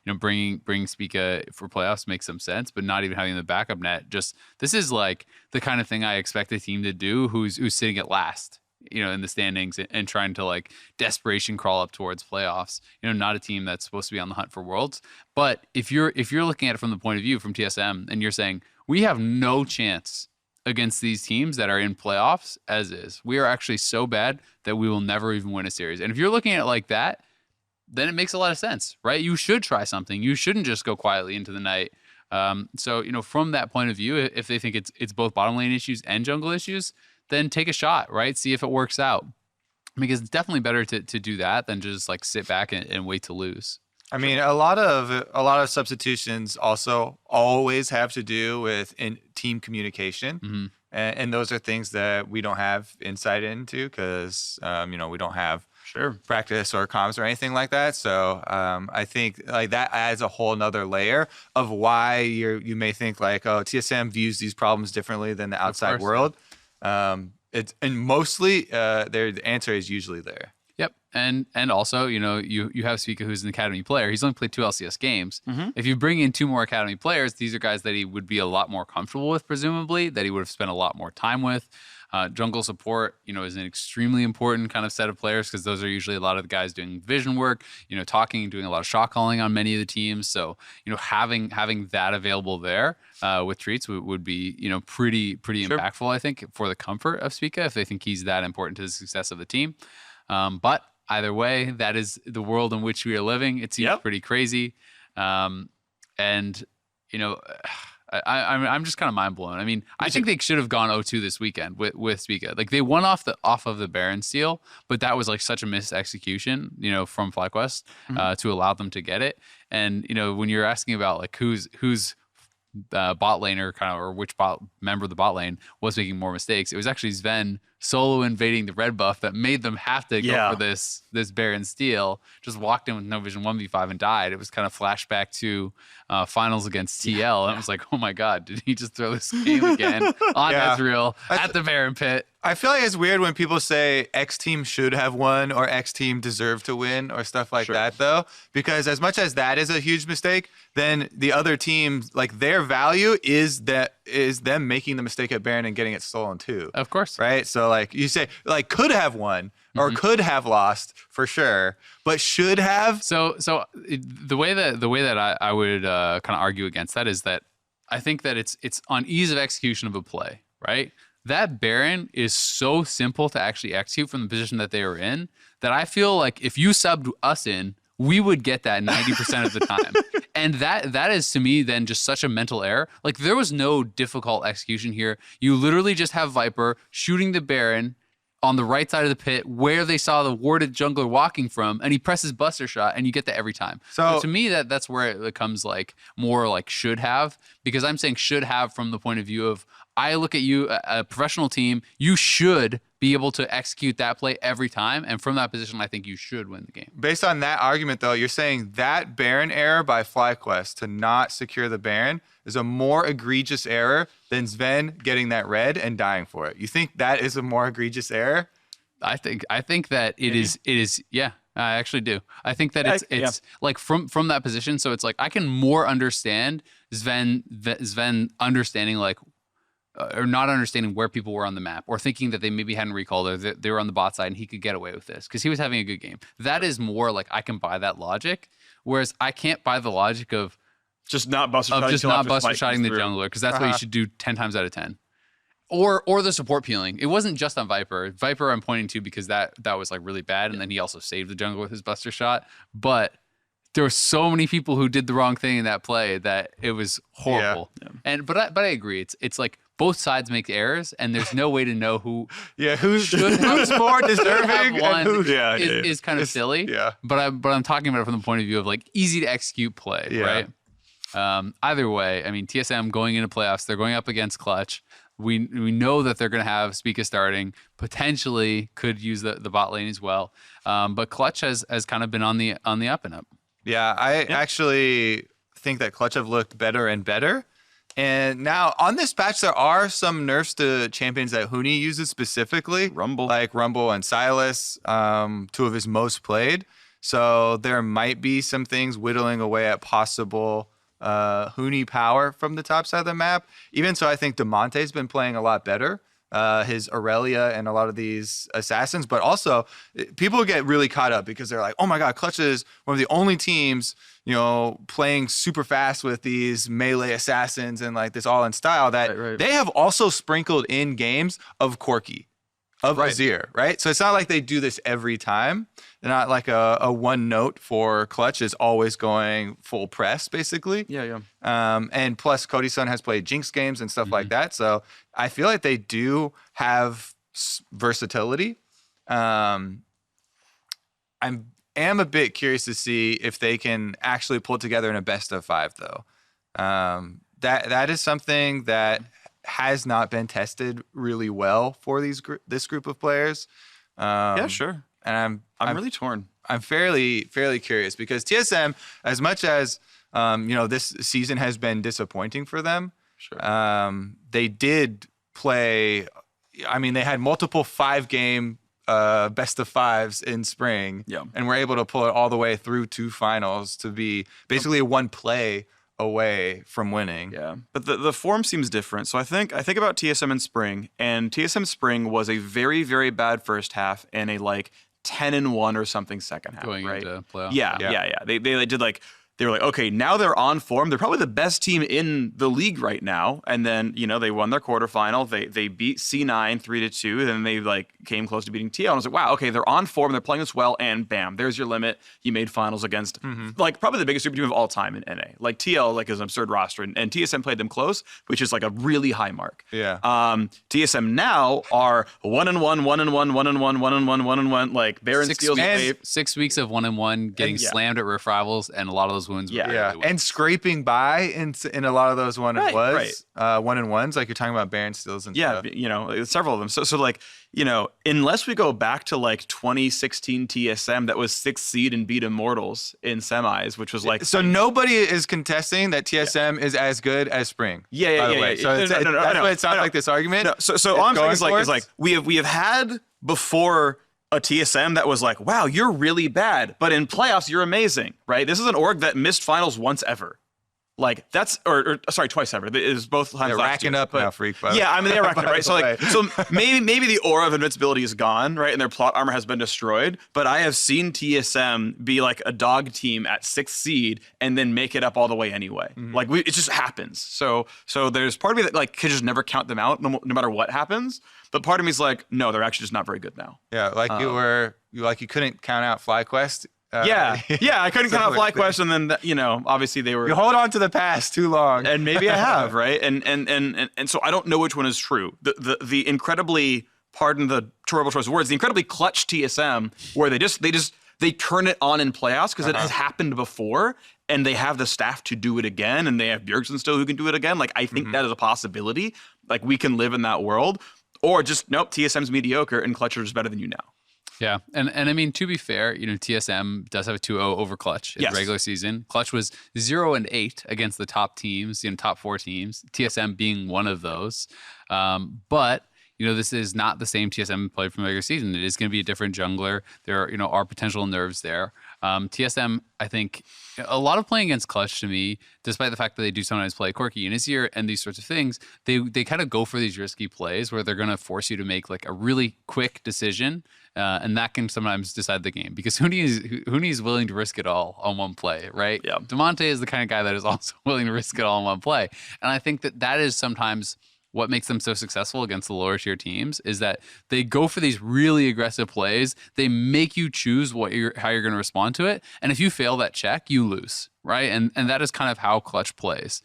Bringing Spica for playoffs makes some sense, but not even having the backup net. This is like the kind of thing I expect a team to do who's sitting at last, in the standings and trying to like desperation crawl up towards playoffs. Not a team that's supposed to be on the hunt for worlds. But if you're looking at it from the point of view from TSM and you're saying, we have no chance against these teams that are in playoffs as is. We are actually so bad that we will never even win a series. And if you're looking at it like that, then it makes a lot of sense, right? You should try something. You shouldn't just go quietly into the night. So from that point of view, if they think it's both bottom lane issues and jungle issues, then take a shot, right? See if it works out. Because it's definitely better to do that than just like sit back and wait to lose. I mean, a lot of substitutions also always have to do with team communication, and those are things that we don't have insight into because we don't have practice or comms or anything like that. So I think like that adds a whole nother layer of why you may think like, oh, TSM views these problems differently than the outside world. And mostly the answer is usually there. Yep. And also, you have Spica, who's an academy player. He's only played 2 LCS games. If you bring in 2 more academy players, these are guys that he would be a lot more comfortable with, presumably, that he would have spent a lot more time with. Jungle support, is an extremely important kind of set of players because those are usually a lot of the guys doing vision work, talking, doing a lot of shot calling on many of the teams. So, having that available there with Treats would be, pretty impactful, I think, for the comfort of Spica if they think he's that important to the success of the team. But either way, that is the world in which we are living. It seems pretty crazy. I'm just kind of mind blown. I mean, I think they should have gone 0-2 this weekend with Spica. Like they won off of the Baron steal, but that was like such a missed execution, from FlyQuest to allow them to get it. And when you're asking about like who's bot laner or which member of the bot lane was making more mistakes, it was actually Sven solo invading the red buff that made them have to go for this Baron steal. Just walked in with no vision 1v5 and died. It was kind of flashback to finals against TL. And it was like, oh my God, did he just throw this game again on Ezreal at the Baron pit? I feel like it's weird when people say X team should have won or X team deserved to win or stuff like that, though, because as much as that is a huge mistake, then the other team, like their value is them making the mistake at Baron and getting it stolen too. Of course. Right. So like you say, like could have won or could have lost for sure, but should have. So the way that I would kind of argue against that is that I think that it's on ease of execution of a play, right? That Baron is so simple to actually execute from the position that they were in that I feel like if you subbed us in, we would get that 90% of the time. And that is to me then just such a mental error. Like there was no difficult execution here. You literally just have Viper shooting the Baron on the right side of the pit where they saw the warded jungler walking from, and he presses Buster Shot, and you get that every time. So to me, that's where it becomes like more like should have, because I'm saying should have from the point of view of I look at you, a professional team, you should be able to execute that play every time, and from that position, I think you should win the game. Based on that argument, though, you're saying that Baron error by FlyQuest to not secure the Baron is a more egregious error than Sven getting that red and dying for it. You think that is a more egregious error? I think that it is. Yeah, I actually do. I think that it's like from that position. So it's like I can more understand Sven understanding like. Or not understanding where people were on the map, or thinking that they maybe hadn't recalled or they were on the bot side and he could get away with this because he was having a good game. That is more like I can buy that logic, whereas I can't buy the logic of just not buster shotting the jungler, because that's what you should do 10 times out of 10. Or the support peeling. It wasn't just on Viper. Viper I'm pointing to because that was like really bad, and then he also saved the jungler with his buster shot. But there were so many people who did the wrong thing in that play that it was horrible. Yeah. But I agree. It's like both sides make errors, and there's no way to know who's more deserving and who is kind of silly. Yeah. But I'm talking about it from the point of view of like easy to execute play, right? Either way, I mean TSM going into playoffs, they're going up against Clutch. We know that they're going to have Spica starting, potentially could use the bot lane as well. But Clutch has kind of been on the up and up. Yeah, I actually think that Clutch have looked better and better. And now on this patch, there are some nerfs to champions that Huni uses specifically. Rumble. Like Rumble and Silas, two of his most played. So there might be some things whittling away at possible Huni power from the top side of the map. Even so, I think DeMonte's been playing a lot better. His Aurelia and a lot of these assassins, but also people get really caught up because they're like, oh my God, Clutch is one of the only teams, playing super fast with these melee assassins and like this all in style that they have also sprinkled in games of Corki, of Azir, right? So it's not like they do this every time. They're not like a one note for Clutch is always going full press, basically. Yeah. And plus, Cody's son has played Jinx games and stuff like that. So I feel like they do have versatility. I am a bit curious to see if they can actually pull together in a best of 5, though. That is something that has not been tested really well for this group of players. Yeah, sure. And I'm really torn. I'm fairly curious because TSM, as much as this season has been disappointing for them, they did play. I mean, they had multiple 5-game best of 5s in spring, and were able to pull it all the way through 2 finals to be basically one play away from winning. Yeah, but the form seems different. So I think about TSM in spring, and TSM spring was a very, very bad first half and a like 10-1 or something second half. Going right? into playoff. Yeah. They did like. They were like, okay, now they're on form. They're probably the best team in the league right now. And then, they won their quarterfinal. They beat C9 3-2. Then they like came close to beating TL. And I was like, wow, okay, they're on form. They're playing this well. And bam, there's your limit. You made finals against like probably the biggest super team of all time in NA. Like TL like is an absurd roster. And TSM played them close, which is like a really high mark. Yeah. TSM now are 1-1, 1-1, 1-1, 1-1, 1-1. Like Baron steals 6 weeks of 1-1, getting slammed at Rift Rivals, and a lot of those wins. And scraping by in a lot of those 1-1s, like you're talking about Baron steals and stuff. Several of them. So like, unless we go back to like 2016 TSM that was 6th seed and beat Immortals in semis, which was like nobody is contesting that TSM is as good as Spring. So that's what it sounds like this argument. No, so all I'm saying is like we have had before a TSM that was like, wow, you're really bad, but in playoffs, you're amazing, right? This is an org that missed finals once ever. Like that's, or sorry, twice ever. It is both times. They're racking up now, Freak. Yeah, I mean they're racking up, right? So maybe the aura of invincibility is gone, right, and their plot armor has been destroyed. But I have seen TSM be like a dog team at 6th seed and then make it up all the way anyway. Like it just happens. So there's part of me that like could just never count them out, no matter what happens. But part of me is like, no, they're actually just not very good now. Yeah, like you couldn't count out FlyQuest. Yeah, I couldn't count out FlyQuest, and then obviously they were. You hold on to the past too long, and maybe I have, right? And so I don't know which one is true. The incredibly, pardon the terrible choice of words, the incredibly clutch TSM, where they turn it on in playoffs because it has happened before, and they have the staff to do it again, and they have Bjergsen still who can do it again. Like I think that is a possibility. Like we can live in that world, or just nope, TSM's mediocre and Clutcher is better than you now. Yeah, and I mean, to be fair, TSM does have a 2-0 over Clutch in the regular season. Clutch was 0-8 against the top teams, top 4 teams, TSM being one of those. But, this is not the same TSM played from the regular season. It is going to be a different jungler. There are potential nerves there. TSM, I think, a lot of playing against Clutch to me, despite the fact that they do sometimes play Corki and Izir and these sorts of things, they kind of go for these risky plays where they're going to force you to make like a really quick decision. And that can sometimes decide the game because Huni is willing to risk it all on one play, right? Yeah. Demonte is the kind of guy that is also willing to risk it all on one play. And I think that is sometimes what makes them so successful against the lower tier teams is that they go for these really aggressive plays. They make you choose how you're going to respond to it. And if you fail that check, you lose, right? And that is kind of how Clutch plays.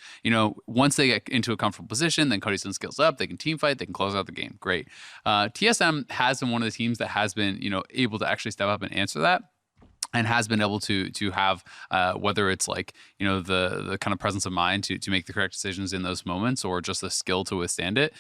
Once they get into a comfortable position, then Cody skills up, they can team fight, they can close out the game. Great. TSM has been one of the teams that has been, able to actually step up and answer that. And has been able to have whether it's like the kind of presence of mind to make the correct decisions in those moments or just the skill to withstand it.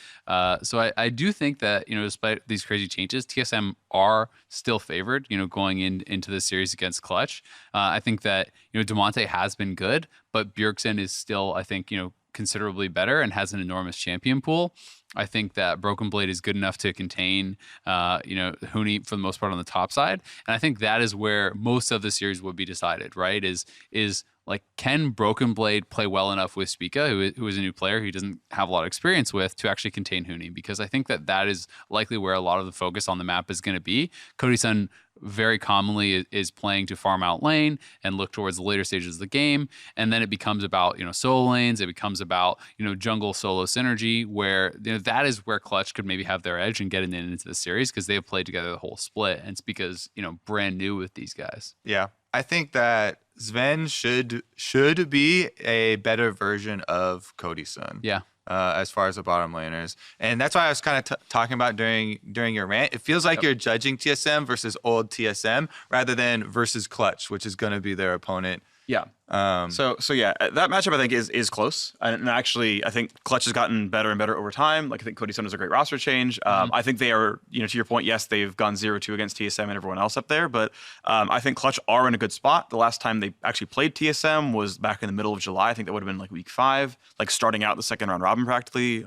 So I do think that despite these crazy changes, TSM are still favored. Going into this series against Clutch. I think that Demonte has been good, but Bjergsen is still I think considerably better and has an enormous champion pool. I think that Broken Blade is good enough to contain, Huni for the most part on the top side, and I think that is where most of the series would be decided. Right? Is like, can Broken Blade play well enough with Spica, who is a new player he doesn't have a lot of experience with, to actually contain Huni? Because I think that is likely where a lot of the focus on the map is going to be. Cody very commonly is playing to farm out lane and look towards the later stages of the game, and then it becomes about solo lanes. It becomes about jungle solo synergy, where that is where Clutch could maybe have their edge and get into the series because they have played together the whole split, and it's because brand new with these guys. Yeah, I think that Sven should be a better version of Cody-san. Yeah. As far as the bottom laners. And that's why I was kind of talking about during your rant. It feels like you're judging TSM versus old TSM rather than versus Clutch, which is going to be their opponent. Yeah. So yeah, that matchup I think is close, and actually I think Clutch has gotten better and better over time. Like I think Cody-san is a great roster change. I think they are, to your point, yes, they've gone 0-2 against TSM and everyone else up there, but I think Clutch are in a good spot. The last time they actually played TSM was back in the middle of July. I think that would have been like week 5, like starting out the second round robin practically.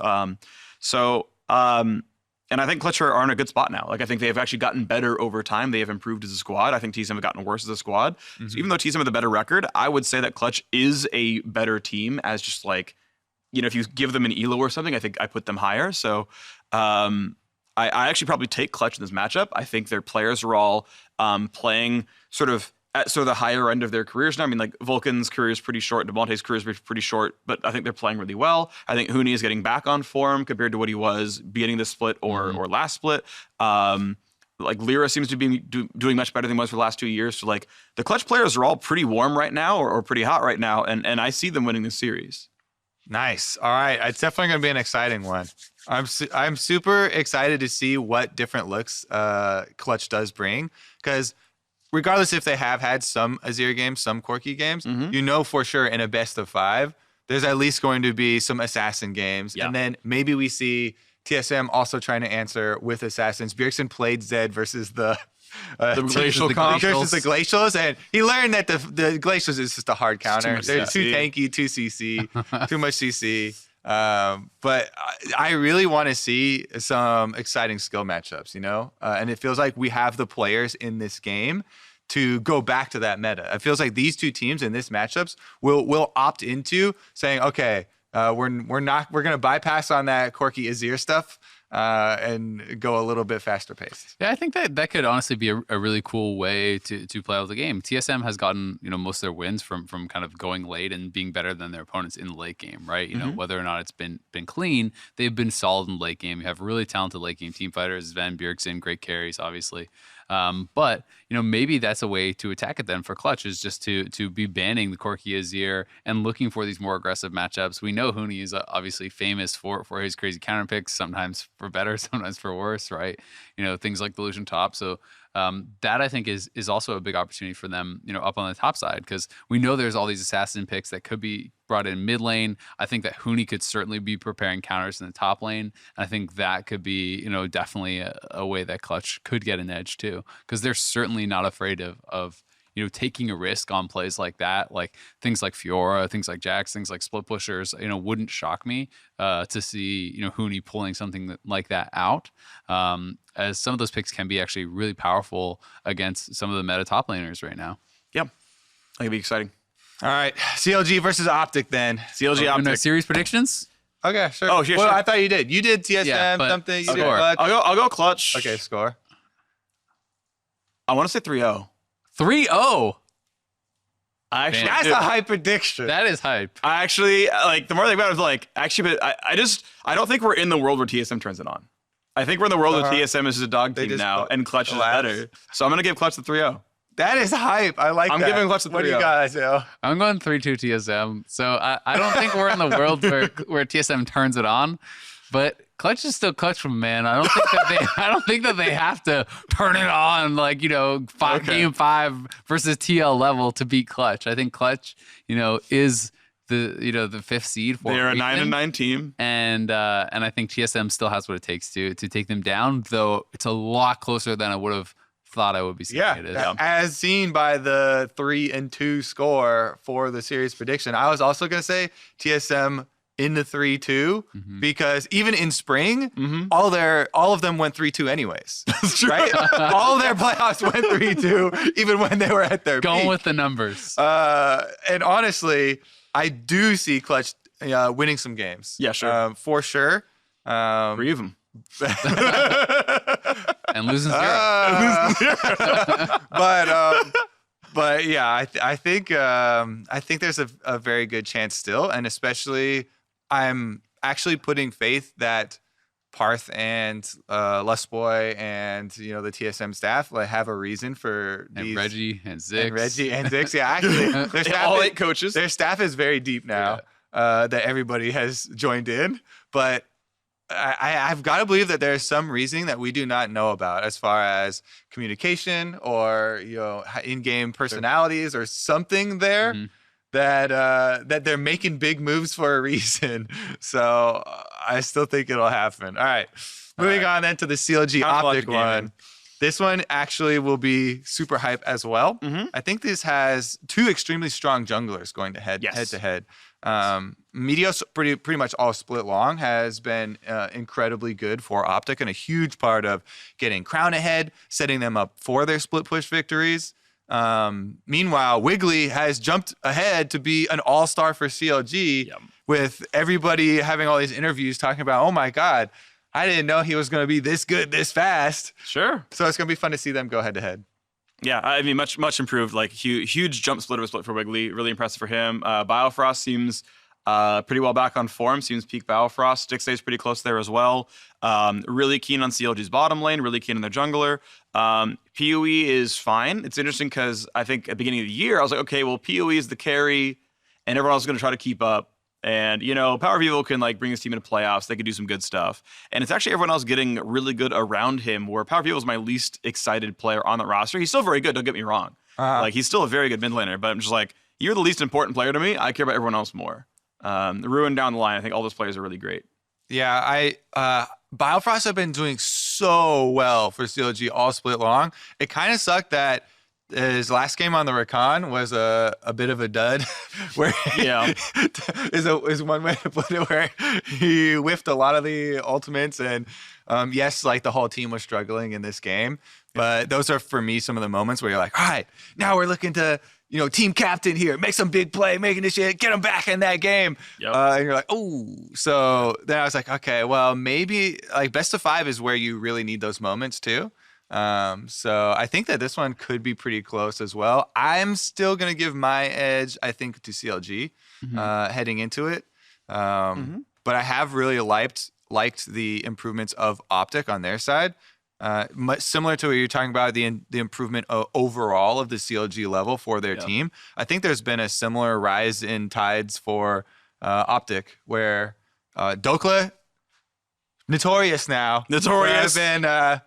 And I think Clutch are in a good spot now. Like I think they have actually gotten better over time. They have improved as a squad. I think TSM have gotten worse as a squad. So even though TSM have a better record, I would say that Clutch is a better team as just like, if you give them an ELO or something, I think I put them higher. So I actually probably take Clutch in this matchup. I think their players are all playing at the higher end of their careers now. I mean, like Vulcan's career is pretty short, Demonte's career is pretty short, but I think they're playing really well. I think Huni is getting back on form compared to what he was beginning this split or last split. Like Lyra seems to be doing much better than he was for the last 2 years. So like the Clutch players are all pretty warm right now or pretty hot right now, and I see them winning this series. Nice. All right, it's definitely going to be an exciting one. I'm super excited to see what different looks Clutch does bring, because regardless if they have had some Azir games, some Corki games, for sure in a best of 5, there's at least going to be some Assassin games. Yeah. And then maybe we see TSM also trying to answer with Assassins. Bjergsen played Zed versus the Glacial comp versus the Glacials, and he learned that the Glacials is just a hard counter. They're too tanky, too CC, too much CC. But I really want to see some exciting skill matchups, and it feels like we have the players in this game to go back to that meta. It feels like these two teams in this matchups will opt into saying, okay, we're going to bypass on that Corki Azir stuff and go a little bit faster paced. Yeah, I think that could honestly be a really cool way to play out the game. TSM has gotten most of their wins from kind of going late and being better than their opponents in the late game, right? You know, whether or not it's been clean, they've been solid in the late game. You have really talented late game team fighters, Sven, Bjergsen, great carries, obviously. But maybe that's a way to attack it then for Clutch, is just to be banning the Corki Azir and looking for these more aggressive matchups. We know Huni is obviously famous for his crazy counter picks, sometimes for better, sometimes for worse, right? Things like Delusion Top. So that I think is also a big opportunity for them, up on the top side, because we know there's all these assassin picks that could be brought in mid lane. I think that Huni could certainly be preparing counters in the top lane. And I think that could be, definitely a way that Clutch could get an edge too, because they're certainly not afraid of taking a risk on plays like that, like things like Fiora, things like Jax, things like split pushers, wouldn't shock me to see, Huni pulling something like that out, as some of those picks can be actually really powerful against some of the meta top laners right now. Yep. That could be exciting. All right. CLG versus Optic then. CLG Optic. Series predictions? Okay, sure. Oh, sure. I thought you did. You did TSM, something. You did Clutch. I'll go Clutch. Okay, score. I want to say 3-0. 3-0. That's a hype prediction. That is hype. I actually, the more I think about it, but I don't think we're in the world where TSM turns it on. I think we're in the world where TSM is just a dog team now, and Clutch is better. So I'm going to give Clutch the 3-0. That is hype. I like that. I'm giving Clutch the 3-0. What do you guys do? I'm going 3-2 TSM. So I don't think we're in the world where TSM turns it on, but Clutch is still Clutch from man. I don't think that they have to turn it on game 5 versus TL level to beat Clutch. I think Clutch, is the 5th seed for they're a 9-9 team, and I think TSM still has what it takes to take them down, though it's a lot closer than I would have thought I would be seeing it. As seen by the 3-2 score for the series prediction. I was also going to say TSM in the 3-2 because even in spring, all of them went 3-2 anyways. That's true. Right? All of their playoffs went 3-2 even when they were at their going peak. With the numbers. And honestly, I do see Clutch winning some games. Yeah, sure. For sure. 3 of them. And losing 0. But yeah, I think there's a very good chance still, and especially I'm actually putting faith that Parth and Lustboy and the TSM staff have a reason for these. And Reggie and Zix. Yeah, actually, their staff all 8 coaches. Their staff is very deep now. That everybody has joined in, but I've got to believe that there's some reasoning that we do not know about as far as communication or in-game personalities or something there that they're making big moves for a reason. So I still think it'll happen. All right, moving on then to the CLG Optic one. This one actually will be super hype as well. I think this has 2 extremely strong junglers going to head to head. Meteos, pretty much all split long, has been incredibly good for Optic and a huge part of getting Crown ahead, setting them up for their split push victories. Meanwhile, Wiggly has jumped ahead to be an all-star for CLG, with everybody having all these interviews talking about, oh my God, I didn't know he was going to be this good this fast. Sure. So it's going to be fun to see them go head to head. Yeah, I mean, much improved. Huge jump split for Wiggly. Really impressive for him. Biofrost seems pretty well back on form. Seems peak Biofrost. Stick stays pretty close there as well. Really keen on CLG's bottom lane. Really keen on their jungler. PoE is fine. It's interesting because I think at the beginning of the year, I was like, okay, well, PoE is the carry, and everyone else is going to try to keep up. And, Power Vivo can bring this team into playoffs. They could do some good stuff. And it's actually everyone else getting really good around him, where Power Vivo is my least excited player on the roster. He's still very good, don't get me wrong. He's still a very good mid laner, but I'm just you're the least important player to me. I care about everyone else more. Ruin down the line, I think all those players are really great. Yeah, Biofrost have been doing so well for CLG all split long. It kind of sucked that his last game on the Rakan was a bit of a dud, where is one way to put it, where he whiffed a lot of the ultimates, and yes, the whole team was struggling in this game, But those are, for me, some of the moments where you're like, all right, now we're looking to, team captain here, make some big play, making this shit, get them back in that game. Yep. And you're like, oh. So then I was like, okay, well, maybe like best of 5 is where you really need those moments too. So I think that this one could be pretty close as well. I'm still going to give my edge, I think, to CLG heading into it. But I have really liked the improvements of Optic on their side. Much similar to what you're talking about, the improvement overall of the CLG level for their team. I think there's been a similar rise in tides for Optic, where Dokla, notorious now. Notorious. Have been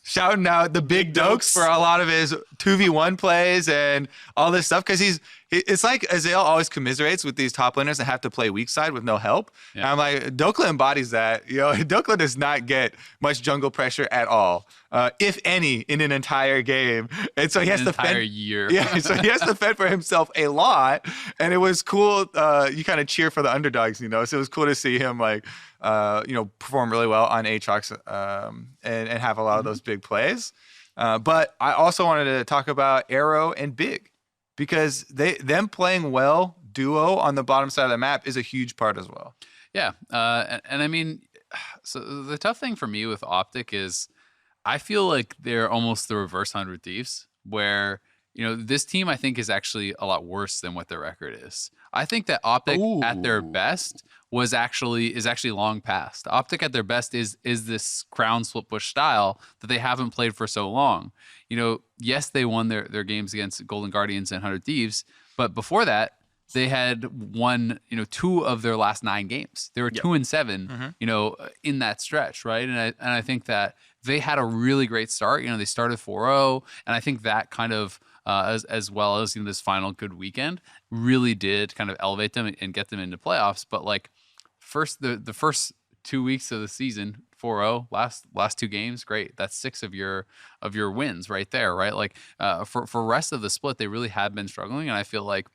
shouting out the big dokes for a lot of his 2v1 plays and all this stuff, because it's like Azale always commiserates with these top laners that have to play weak side with no help. Yeah. And I'm like, Dokla embodies that. Dokla does not get much jungle pressure at all, if any, in an entire game. And so he has to fend year. Yeah, so he has to fend for himself a lot. And it was cool. You kind of cheer for the underdogs, So it was cool to see him perform really well on Aatrox and have a lot of those big plays. But I also wanted to talk about Arrow and Big, because them playing well duo on the bottom side of the map is a huge part as well. Yeah. And I mean, so the tough thing for me with Optic is I feel like they're almost the reverse 100 Thieves, where, this team I think is actually a lot worse than what their record is. I think that Optic at their best is actually long past. Optic at their best is this crown split push style that they haven't played for so long. Yes, they won their games against Golden Guardians and 100 Thieves, but before that, they had won, 2 of their last 9 games. They were 2-7, in that stretch, right? And I think that they had a really great start. They started 4-0, and I think that kind of as well as this final good weekend really did kind of elevate them and get them into playoffs. But like the first 2 weeks of the season, 4-0, last 2 games, great. That's 6 of your wins right there, right? Like for rest of the split, they really have been struggling, and I feel like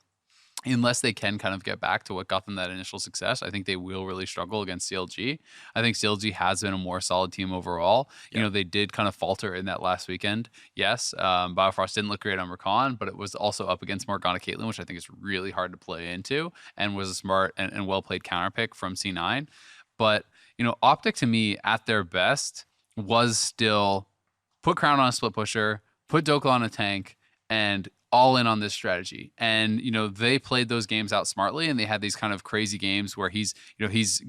unless they can kind of get back to what got them that initial success, I think they will really struggle against CLG. I think CLG has been a more solid team overall. Yeah. They did kind of falter in that last weekend. Yes, Biofrost didn't look great on Recon, but it was also up against Morgana Caitlyn, which I think is really hard to play into, and was a smart and well-played counter pick from C9. But, Optic to me at their best was still put Crown on a split pusher, put Dokla on a tank, and all in on this strategy. And, they played those games out smartly, and they had these kind of crazy games where he's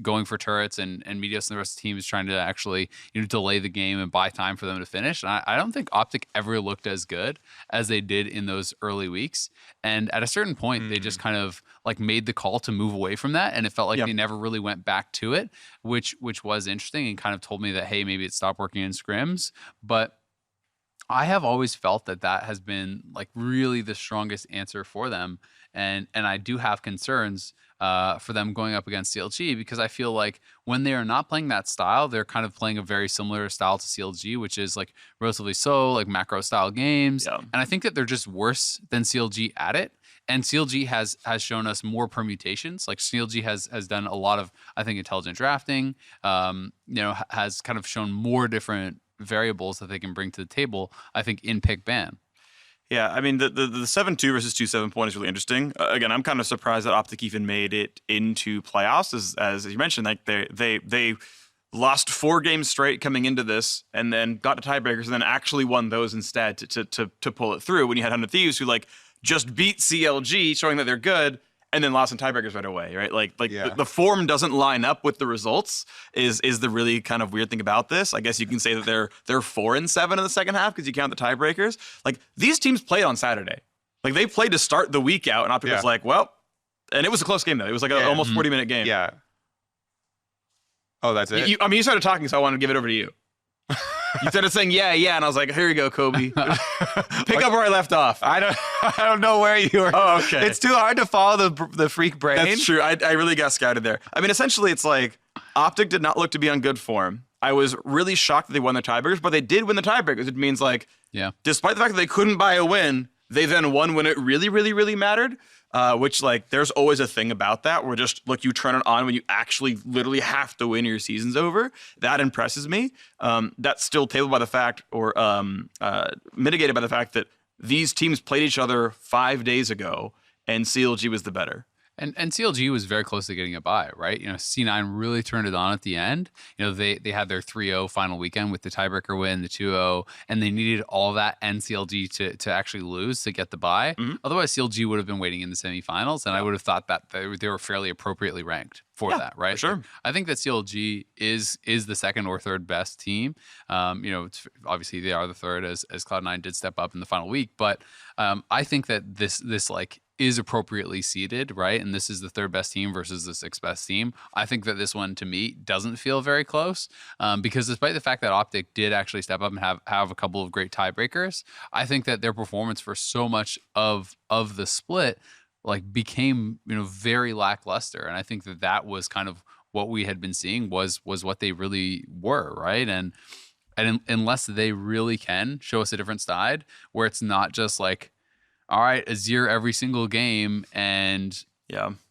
going for turrets and Meteos and the rest of the team is trying to actually, delay the game and buy time for them to finish. And I don't think Optic ever looked as good as they did in those early weeks. And at a certain point, they just kind of like made the call to move away from that. And it felt like they never really went back to it, which was interesting and kind of told me that, hey, maybe it stopped working in scrims. But I have always felt that has been like really the strongest answer for them. And I do have concerns for them going up against CLG, because I feel like when they are not playing that style, they're kind of playing a very similar style to CLG, which is like relatively slow, like macro style games. Yeah. And I think that they're just worse than CLG at it. And CLG has shown us more permutations. Like CLG has done a lot of, I think, intelligent drafting, has kind of shown more different variables that they can bring to the table, I think, in pick ban. Yeah, I mean, the 7-2 versus 2-7 point is really interesting. Again, I'm kind of surprised that Optic even made it into playoffs, as you mentioned. Like they lost 4 games straight coming into this, and then got to tiebreakers, and then actually won those instead to pull it through. When you had 100 Thieves who like just beat CLG, showing that they're good, and then lost in tiebreakers right away, right? Like the form doesn't line up with the results is the really kind of weird thing about this. I guess you can say that they're 4-7 in the second half because you count the tiebreakers. Like these teams played on Saturday. Like they played to start the week out, and Optic was like, well, and it was a close game though. It was like an almost 40-minute game. Yeah. Oh, that's it? You started talking, so I wanted to give it over to you. You started saying yeah, and I was like, here you go, Kobe. Pick up where I left off. I don't know where you were. Oh, okay. It's too hard to follow the freak brain. That's true. I really got scouted there. I mean, essentially, it's like Optic did not look to be on good form. I was really shocked that they won their tiebreakers, but they did win the tiebreakers. It means like, despite the fact that they couldn't buy a win, They then won when it really, really, really mattered. Which, like, there's always a thing about that where just, look, you turn it on when you actually literally have to win, your season's over. That impresses me. That's still tabled by the fact, or mitigated by the fact that these teams played each other 5 days ago, and CLG was the better. And CLG was very close to getting a bye, right? C9 really turned it on at the end. They had their 3-0 final weekend with the tiebreaker win, the 2-0, and they needed all that and CLG to actually lose to get the bye. Mm-hmm. Otherwise, CLG would have been waiting in the semifinals, and I would have thought that they were fairly appropriately ranked for that, right? For sure. I think that CLG is the second or third best team. It's, obviously they are the third as Cloud9 did step up in the final week, but I think that this like is appropriately seeded, right? And this is the third best team versus the sixth best team. I think that this one, to me, doesn't feel very close because despite the fact that Optic did actually step up and have a couple of great tiebreakers, I think that their performance for so much of the split like became very lackluster, and I think that was kind of what we had been seeing was what they really were, right? And unless they really can show us a different side where it's not just like, all right, Azir every single game and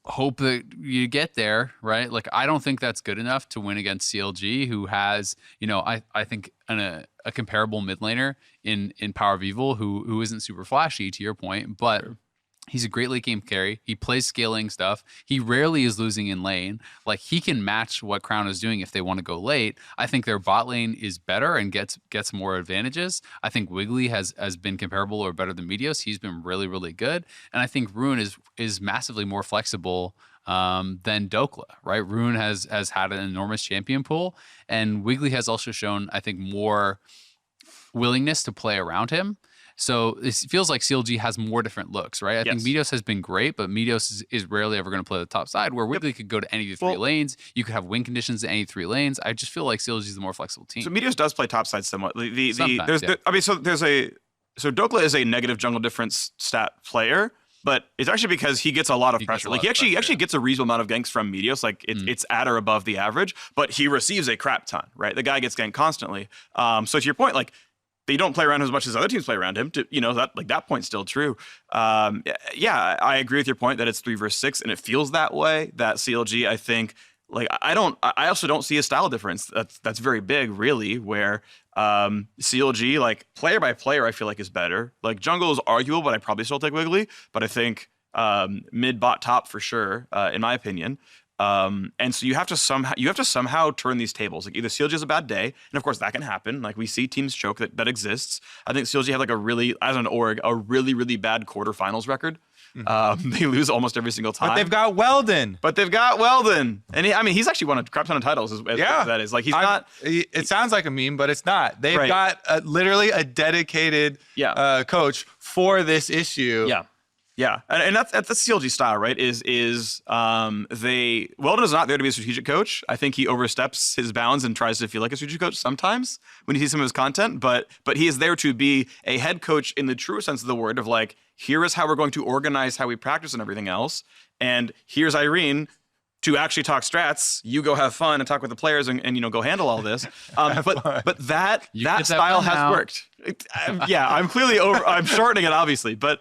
hope that you get there, right? Like, I don't think that's good enough to win against CLG, who has, I think a comparable mid laner in Power of Evil, who isn't super flashy, to your point, but he's a great late game carry. He plays scaling stuff. He rarely is losing in lane. Like, he can match what Crown is doing if they want to go late. I think their bot lane is better and gets more advantages. I think Wiggly has been comparable or better than Meteos. He's been really, really good. And I think Rune is massively more flexible than Dokla, right? Rune has had an enormous champion pool, and Wiggly has also shown, I think, more willingness to play around him. So it feels like CLG has more different looks, right? I think Meteos has been great, but Meteos is rarely ever going to play the top side, where Wiggly could go to any of the three lanes. You could have win conditions in any three lanes. I just feel like CLG is the more flexible team. So Meteos does play top side somewhat. So Dokla is a negative jungle difference stat player, but it's actually because he gets a lot of pressure. Like, he actually gets a reasonable amount of ganks from Meteos. Like, it's at or above the average, but he receives a crap ton, right? The guy gets ganked constantly. So to your point, like, they don't play around him as much as other teams play around him. That point's still true. I agree with your point that it's 3 versus 6, and it feels that way. That CLG, I think, like, I also don't see a style difference that's very big, really. Where CLG, like, player by player, I feel like is better. Like, jungle is arguable, but I'd probably still take Wiggly. But I think mid, bot, top for sure, in my opinion. And so you have to somehow turn these tables. Like, either CLG has a bad day, and of course that can happen. Like, we see teams choke, that exists. I think CLG have like a really really bad quarterfinals record. They lose almost every single time. But they've got Weldon. And he's actually won a crap ton of titles. As that is, like, he's not. It sounds like a meme, but it's not. They've got literally a dedicated coach for this issue. Yeah, and that's CLG style, right? Weldon is not there to be a strategic coach. I think he oversteps his bounds and tries to feel like a strategic coach sometimes when you see some of his content, but he is there to be a head coach in the true sense of the word, of like, here is how we're going to organize how we practice and everything else, and here's Irene to actually talk strats. You go have fun and talk with the players and go handle all this. But that style has worked. I'm clearly I'm shortening it, obviously, but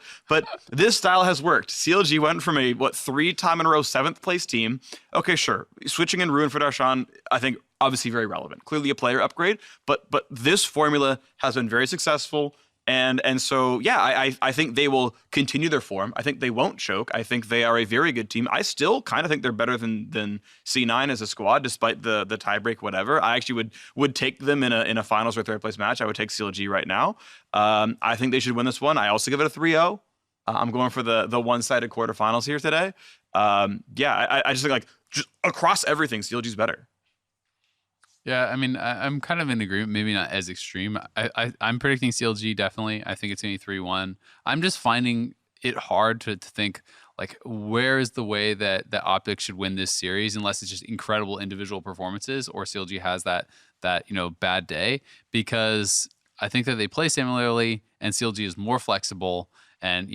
this style has worked. CLG went from a 3-time in a row 7th place team. Okay, sure. Switching in Ruin for Darshan, I think obviously very relevant. Clearly a player upgrade, but this formula has been very successful. And so, I think they will continue their form. I think they won't choke. I think they are a very good team. I still kind of think they're better than C9 as a squad, despite the tiebreak, whatever. I actually would take them in a finals or 3rd place match. I would take CLG right now. I think they should win this one. I also give it a 3-0. I'm going for the one-sided quarterfinals here today. I just think, like, just across everything, CLG's better. Yeah, I mean, I'm kind of in agreement, maybe not as extreme. I'm predicting CLG, definitely. I think it's going to be 3-1. I'm just finding it hard to think, like, where is the way that Optic should win this series, unless it's just incredible individual performances, or CLG has that bad day, because I think that they play similarly, and CLG is more flexible and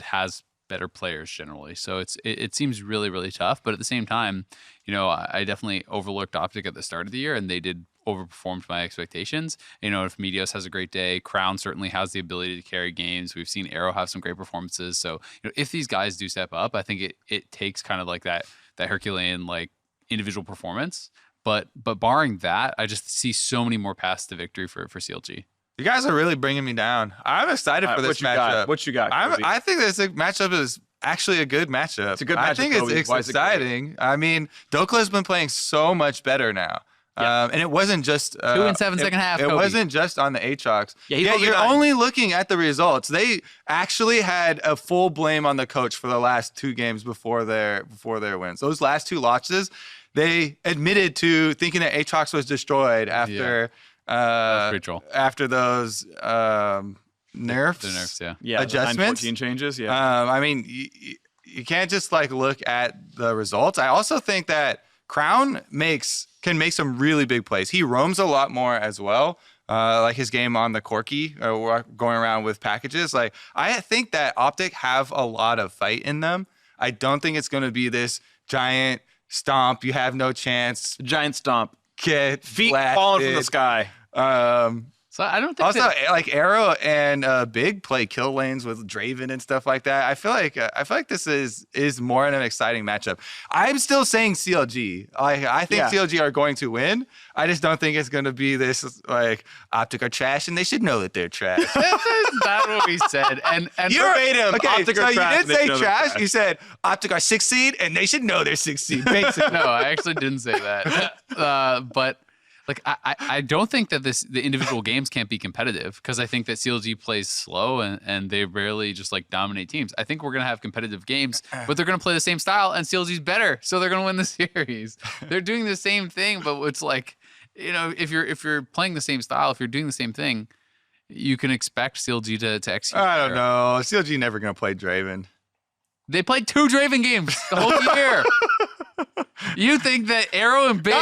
has better players generally. So it seems really, really tough. But at the same time, I definitely overlooked Optic at the start of the year, and they did overperformed my expectations. You know, if Meteos has a great day, Crown certainly has the ability to carry games. We've seen Arrow have some great performances. So, you know, if these guys do step up, I think it takes kind of like that Herculean like individual performance. But barring that, I just see so many more paths to victory for CLG. You guys are really bringing me down. I'm excited for this matchup. What you got? I think this matchup is actually a good matchup. It's a good matchup. I think it's exciting. I mean, Dokla's been playing so much better now. Yeah. And it wasn't just 2-7 second half. It wasn't just on the Aatrox. Yeah, you're only looking at the results. They actually had a full blame on the coach for the last 2 games before their wins. Those last 2 losses, they admitted to thinking that Aatrox was destroyed after after those nerfs. The nerfs, adjustments, 9-14 changes. I mean, you can't just like look at the results. I also think that Crown can make some really big plays. He roams a lot more as well. Like his game on the Corki, going around with packages. Like I think that Optic have a lot of fight in them. I don't think it's going to be this giant stomp. You have no chance. Giant stomp. Get feet blasted. falling from the sky. So I don't think also like Arrow and Big play kill lanes with Draven and stuff like that. I feel like this is more an exciting matchup. I'm still saying CLG. I think CLG are going to win. I just don't think it's going to be this like Optic are trash, and they should know that they're trash. That's not what we said. And you verbatim. Okay, Optic so are you trash, did say trash. You said Optic are 6th seed, and they should know they're 6th seed. Basically. No, I actually didn't say that. But. Like I don't think that the individual games can't be competitive because I think that CLG plays slow and they rarely just like dominate teams. I think we're gonna have competitive games, but they're gonna play the same style and CLG's better, so they're gonna win the series. They're doing the same thing, but it's like, you know, if you're playing the same style, if you're doing the same thing, you can expect CLG to execute. I don't know. CLG never gonna play Draven. They played 2 Draven games the whole year. You think that Arrow and Big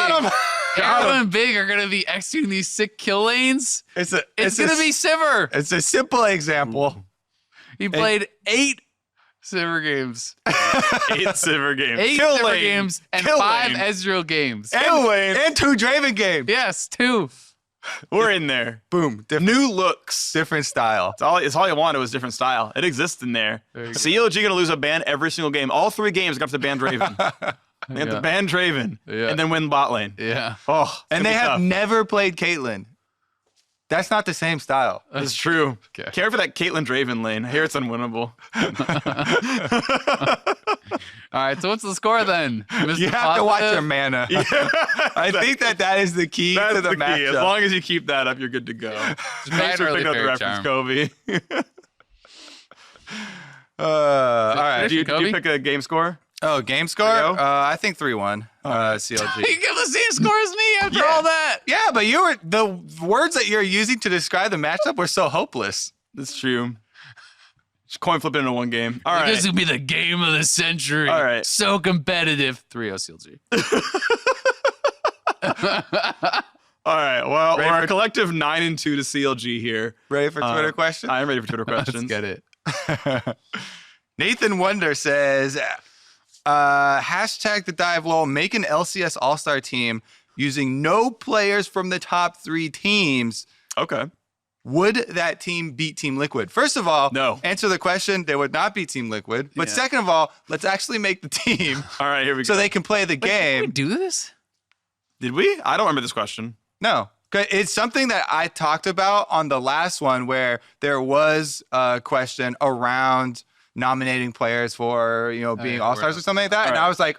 are going to be executing these sick kill lanes? It's going to be Sivir. It's a simple example. He played 8 Sivir games. 8 Sivir games. 8 kill Sivir lane. games and kill 5 lane. Ezreal games. And 2 Draven games. Yes, 2. We're in there. Boom. New looks. Different style. It's all you wanted was different style. It exists in there. CLG going to lose a ban every single game. All 3 games going to have to ban Draven. They have to ban Draven and then win bot lane. Yeah. Oh, and they have never played Caitlyn. That's not the same style. That's true. Okay. Care for that Caitlyn Draven lane. I hear it's unwinnable. All right, so what's the score then? Mr. You have to watch your mana. Yeah. I think that is the key to the matchup. As long as you keep that up, you're good to go. Thanks for picking up the reference, Cody. All right. Did you pick a game score? Oh, game score? I think 3-1. CLG. You give the same score as me after all that. Yeah, but the words that you're using to describe the matchup were so hopeless. That's true. Just coin flip it into one game. All right. This would be the game of the century. All right. So competitive. 3-0 CLG. All right. Well, we're a collective 9-2 to CLG here. Ready for Twitter questions? I'm ready for Twitter questions. Let's get it. Nathan Wonder says, hashtag the dive lol, make an LCS All-Star team using no players from the top 3 teams. Okay. Would that team beat Team Liquid? First of all, no. Answer the question. They would not beat Team Liquid. But second of all, let's actually make the team. All right, here we go. So they can play the game. Did we do this? Did we? I don't remember this question. No. It's something that I talked about on the last one where there was a question around nominating players for, being all-stars or something like that. And I was like,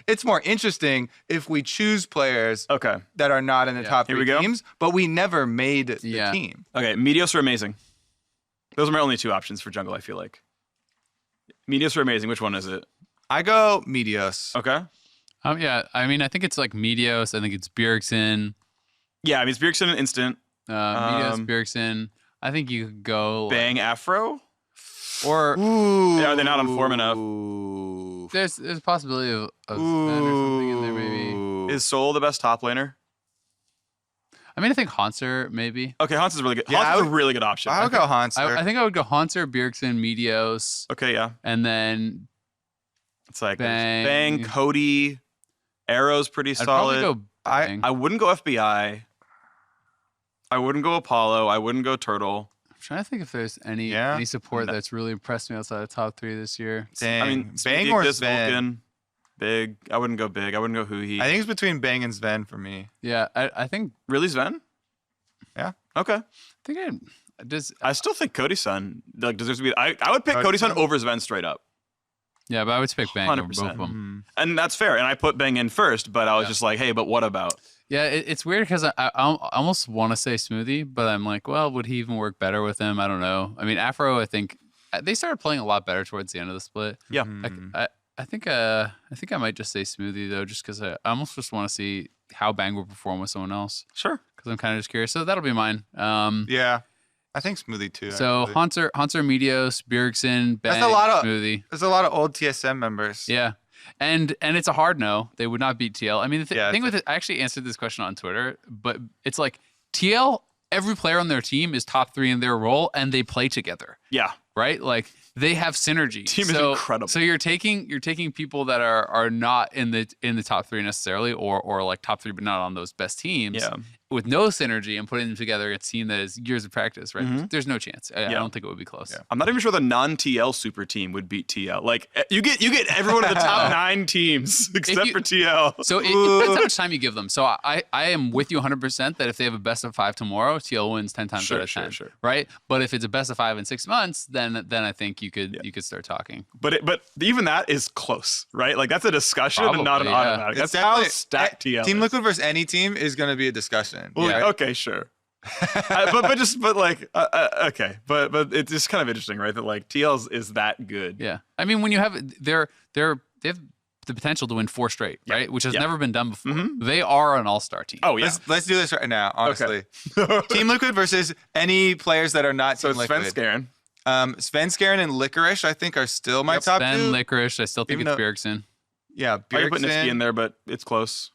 it's more interesting if we choose players that are not in the top 3 teams, but we never made the team. Okay, Meteos are amazing. Those are my only 2 options for jungle, I feel like. Meteos are amazing. Which one is it? I go Meteos. Okay. Yeah, I mean, I think it's like Meteos. I think it's Bjergsen. Yeah, I mean, it's Bjergsen and instant. Meteos, Bjergsen. I think you could go... Bang Afro? Or are they not on form enough? There's a possibility of Sven or something in there, maybe. Is Soul the best top laner? I mean, I think Haunter, maybe. Okay, Haunter's really good. Yeah, Haunter's a really good option. I would go Haunter. I think I would go Haunter, Bjergsen, Meteos. Okay, yeah. And then it's like Bang, Cody, Arrow's pretty I'd solid. probably go Bang. I wouldn't go FBI. I wouldn't go Apollo. I wouldn't go Turtle. I'm trying to think if there's any support that's really impressed me outside of top 3 this year. Dang. I mean, Bang or Sven? Vulcan, Big. I wouldn't go Big. I wouldn't go Huhi. I think it's between Bang and Sven for me. Yeah, I think Really, Sven? Yeah. Okay. I think I still think Cody-san like deserves to be. I would pick Cody-san over Sven straight up. yeah, but I would pick Bang over both 100%. of them. And that's fair. And I put Bang in first, but I was just like, hey, but what about? Yeah, it's weird because I almost want to say Smoothie, but I'm like, well, would he even work better with him? I don't know. I mean, Afro, I think they started playing a lot better towards the end of the split. Yeah. I think I might just say Smoothie though, just because I almost just want to see how Bang will perform with someone else. Sure. Because I'm kind of just curious. So that'll be mine. Yeah. I think Smoothie too. So actually. Hunter, Meteos, Bjergsen, Bang, That's a lot of Smoothie. There's a lot of old TSM members. Yeah. And it's a hard no. They would not beat TL. I mean, the thing with it, I actually answered this question on Twitter, but it's like TL, every player on their team is top 3 in their role and they play together. Yeah. Right? Like they have synergy. Team is incredible. So you're taking people that are not in the top 3 necessarily or like top 3 but not on those best teams. Yeah. With no synergy and putting them together, it's seen that is years of practice, right? Mm-hmm. There's no chance. I don't think it would be close. Yeah. I'm not even sure the non-TL super team would beat TL. Like you get everyone of the top 9 teams except for TL. So it depends how much time you give them. So I am with you 100% that if they have a best of 5 tomorrow, TL wins 10 times out of 10. Sure. Right? But if it's a best of 5 in 6 months, then I think you could start talking. But even that is close, right? Like that's a discussion and not an Probably, yeah. automatic. It's That's how definitely- stacked TL Team is. Liquid versus any team is going to be a discussion. Well, right? okay, sure. but okay, but it's just kind of interesting, right? That like TL's is that good. Yeah. I mean, when you have they have the potential to win 4 straight, right? Which has never been done before. They are an all-star team. Oh yeah. Let's do this right now, honestly. Team Liquid versus any players that are not So Team it's Liquid. Sven Sven Skaren and Licorice, I think, are still my top Ben, 2. Licorice, I still think Even it's though- Bjergsen. Yeah, I could put Nitsky in Bjergsen. there, but it's close.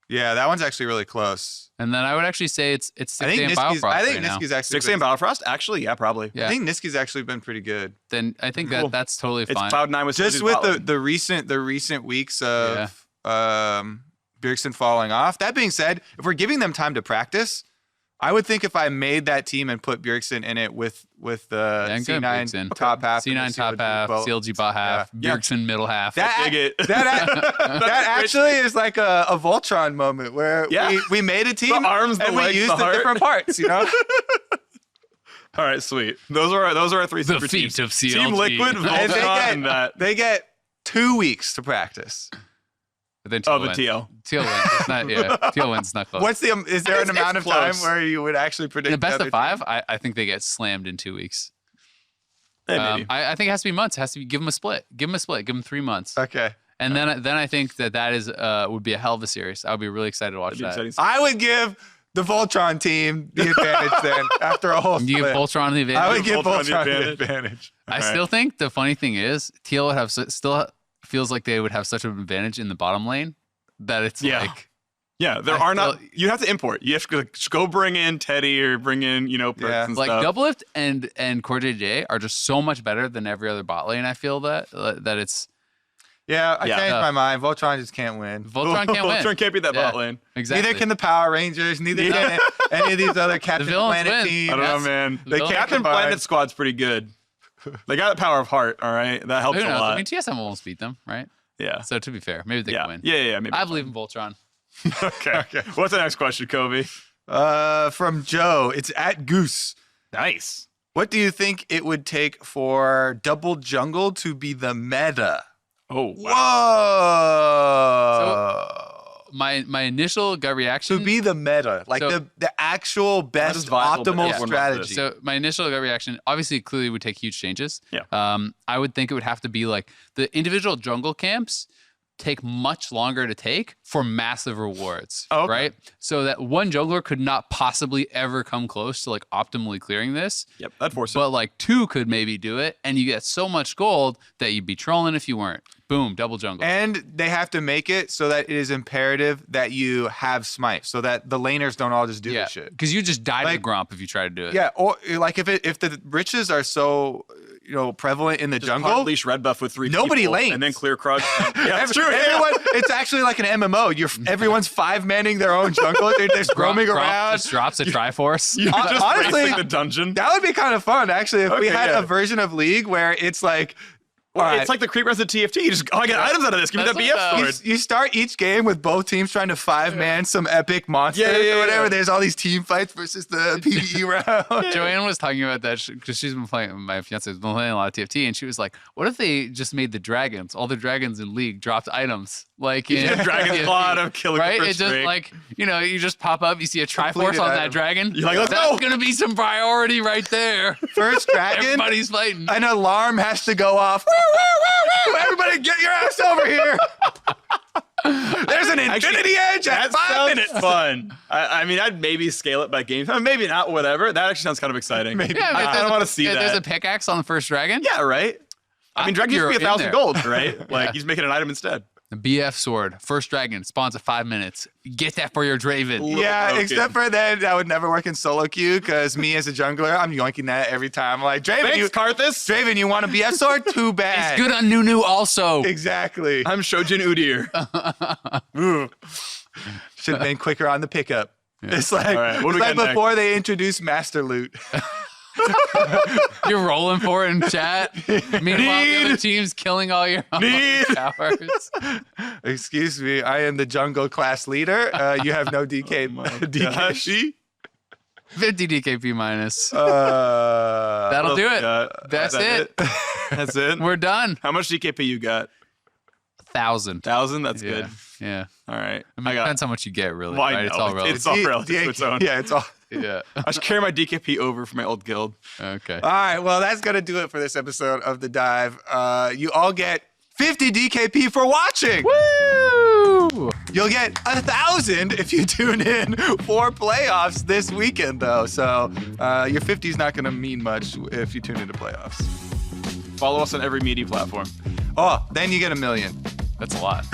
Yeah, that one's actually really close. And then I would actually say it's 6 I think and Niski's. Biofrost I think right now. Niski's actually. 6 a.m. Battlefrost? Actually, yeah, probably. Yeah. I think Niski's actually been pretty good. Then I think Cool. that's totally It's fine. Cloud9 with Just Smoothie's with bot lane. the recent weeks of Bjergsen falling off. That being said, if we're giving them time to practice, I would think if I made that team and put Bjergsen in it with the Yeah, good C9 Bjergsen. top half, and C9 the top CLG half, both. CLG bot half, Yeah. Bjergsen middle half. That, Dig it. that actually is like a Voltron moment where Yeah. we made a team The arms, the and legs, we used the the heart. different parts, you know? All right, sweet. Those are our 3 The super feat teams. of CLG. Team Liquid, And And Voltron, and that. they get 2 weeks to practice. But then Oh, TL the wins. TL. TL wins. It's not, yeah, TL wins not close. Is there an It's amount of time close. where you would actually predict the best other of 5? I think they get slammed in 2 weeks. Yeah, maybe. I think it has to be months. It has to be give them a split. Give them 3 months. teams? Okay. And then I think that is would be a hell of a series. I would be really excited to watch That'd be that. exciting. I would give the Voltron team the advantage then after a whole You give split. Voltron the advantage. I would give Voltron the Voltron the advantage. advantage. I still think the funny thing is TL would have still feels like they would have such an advantage in the bottom lane that it's Yeah. like Yeah, there I are not. feel- You have to import. You have to go bring in Teddy or bring in perks Yeah. and like stuff. Doublelift and Core JJ are just so much better than every other bot lane. I feel that it's Yeah, I Yeah. changed my mind. Voltron just can't win. Voltron can't win. Voltron can't beat that Yeah. bot lane. Exactly. Neither can the Power Rangers. Neither can any of these other Captain villains Planet win. teams. I don't know, That's- man. They can't Captain combine. Planet squad's pretty good. They got the power of heart. All right, that helps Who a knows? lot. I mean, TSM almost beat them, right? Yeah, So to be fair, maybe they yeah, can win. yeah. Maybe. I believe in Voltron. Okay. What's the next question, Kobe? From Joe, it's at Goose. Nice. What do you think it would take for double jungle to be the meta? Oh, wow. Whoa! My initial gut reaction to be the meta, like So- the actual is best viable, but optimal everyone loves strategy. this. So my initial gut reaction, obviously, clearly would take huge changes. Yeah. I would think it would have to be like the individual jungle camps take much longer to take for massive rewards. Oh, okay. Right. So that one jungler could not possibly ever come close to like optimally clearing this. Yep, that forces. But like 2 could maybe do it, and you get so much gold that you'd be trolling if you weren't. Boom, double jungle. And they have to make it so that it is imperative that you have smite, so that the laners don't all just do yeah, this shit. because you just die to Like- Gromp if you try to do it. Yeah, or like if the riches are so, prevalent in the jungle. Unleash red buff with 3 Nobody people, lanes. and then clear Krug. Yeah, that's true. Everyone, it's actually like an MMO. Everyone's 5-manning their own jungle. They're just roaming around. Just drops a Triforce. You just Honestly, racing the dungeon. That would be kind of fun, actually, if we had yeah. a version of League where it's like, It's like the creep res of TFT. You just, I get items out of this. Give me that BF sword. you start each game with both teams trying to 5-man some epic monsters or whatever. Yeah. There's all these team fights versus the PvE round. Joanne was talking about that because she's been playing. My fiance has been playing a lot of TFT, and she was like, "What if they just made the dragons? All the dragons in League dropped items like in Dragon's TFT, Claw of killing right? the It first just ring. like you just pop up, you see a Triforce Completed on item. that dragon. You're like, let's That's go. gonna be some priority right there. First dragon, Everybody's fighting. an alarm has to go off. Woo, woo, woo, woo. Everybody get your ass over here. There's an Infinity Edge at That 5 sounds minutes. fun. I mean, I'd maybe scale it by game time. Maybe not, whatever. That actually sounds kind of exciting. Maybe. Yeah, I don't want to see if that. there's a pickaxe on the first dragon. Yeah, right? I mean, Dragon used to be you're in 1,000 there. gold, right? Like, Yeah. he's making an item instead. The BF sword, first dragon, spawns at 5 minutes. Get that for your Draven. Yeah, broken. except for that would never work in solo queue because me as a jungler, I'm yoinking that every time. Like, Thanks, Karthus. Draven, you want a BF sword? Too bad. It's good on Nunu also. Exactly. I'm Shojin Udyr. Should have been quicker on the pickup. It's like, All right, what do it's we like got before they introduced Master Loot. You're rolling for it in chat. Meanwhile, the other team's killing all your towers. Excuse me, I am the jungle class leader. You have no DK. DKP. 50 DKP minus. That'll That'll do it. That's it. That's it. We're done. How much DKP you got? 1,000. 1,000? That's Yeah. good. Yeah. All right. I mean, it depends how much you get, really. Well, I right? know. It's all relative. It's all relative to its own. Yeah, it's all. Yeah. I should carry my DKP over for my old guild. Okay. All right, well, that's going to do it for this episode of The Dive. You all get 50 DKP for watching. Woo! You'll get 1,000 if you tune in for playoffs this weekend, though. So your 50 is not going to mean much if you tune into playoffs. Follow us on every media platform. Oh, then you get 1 million. That's a lot.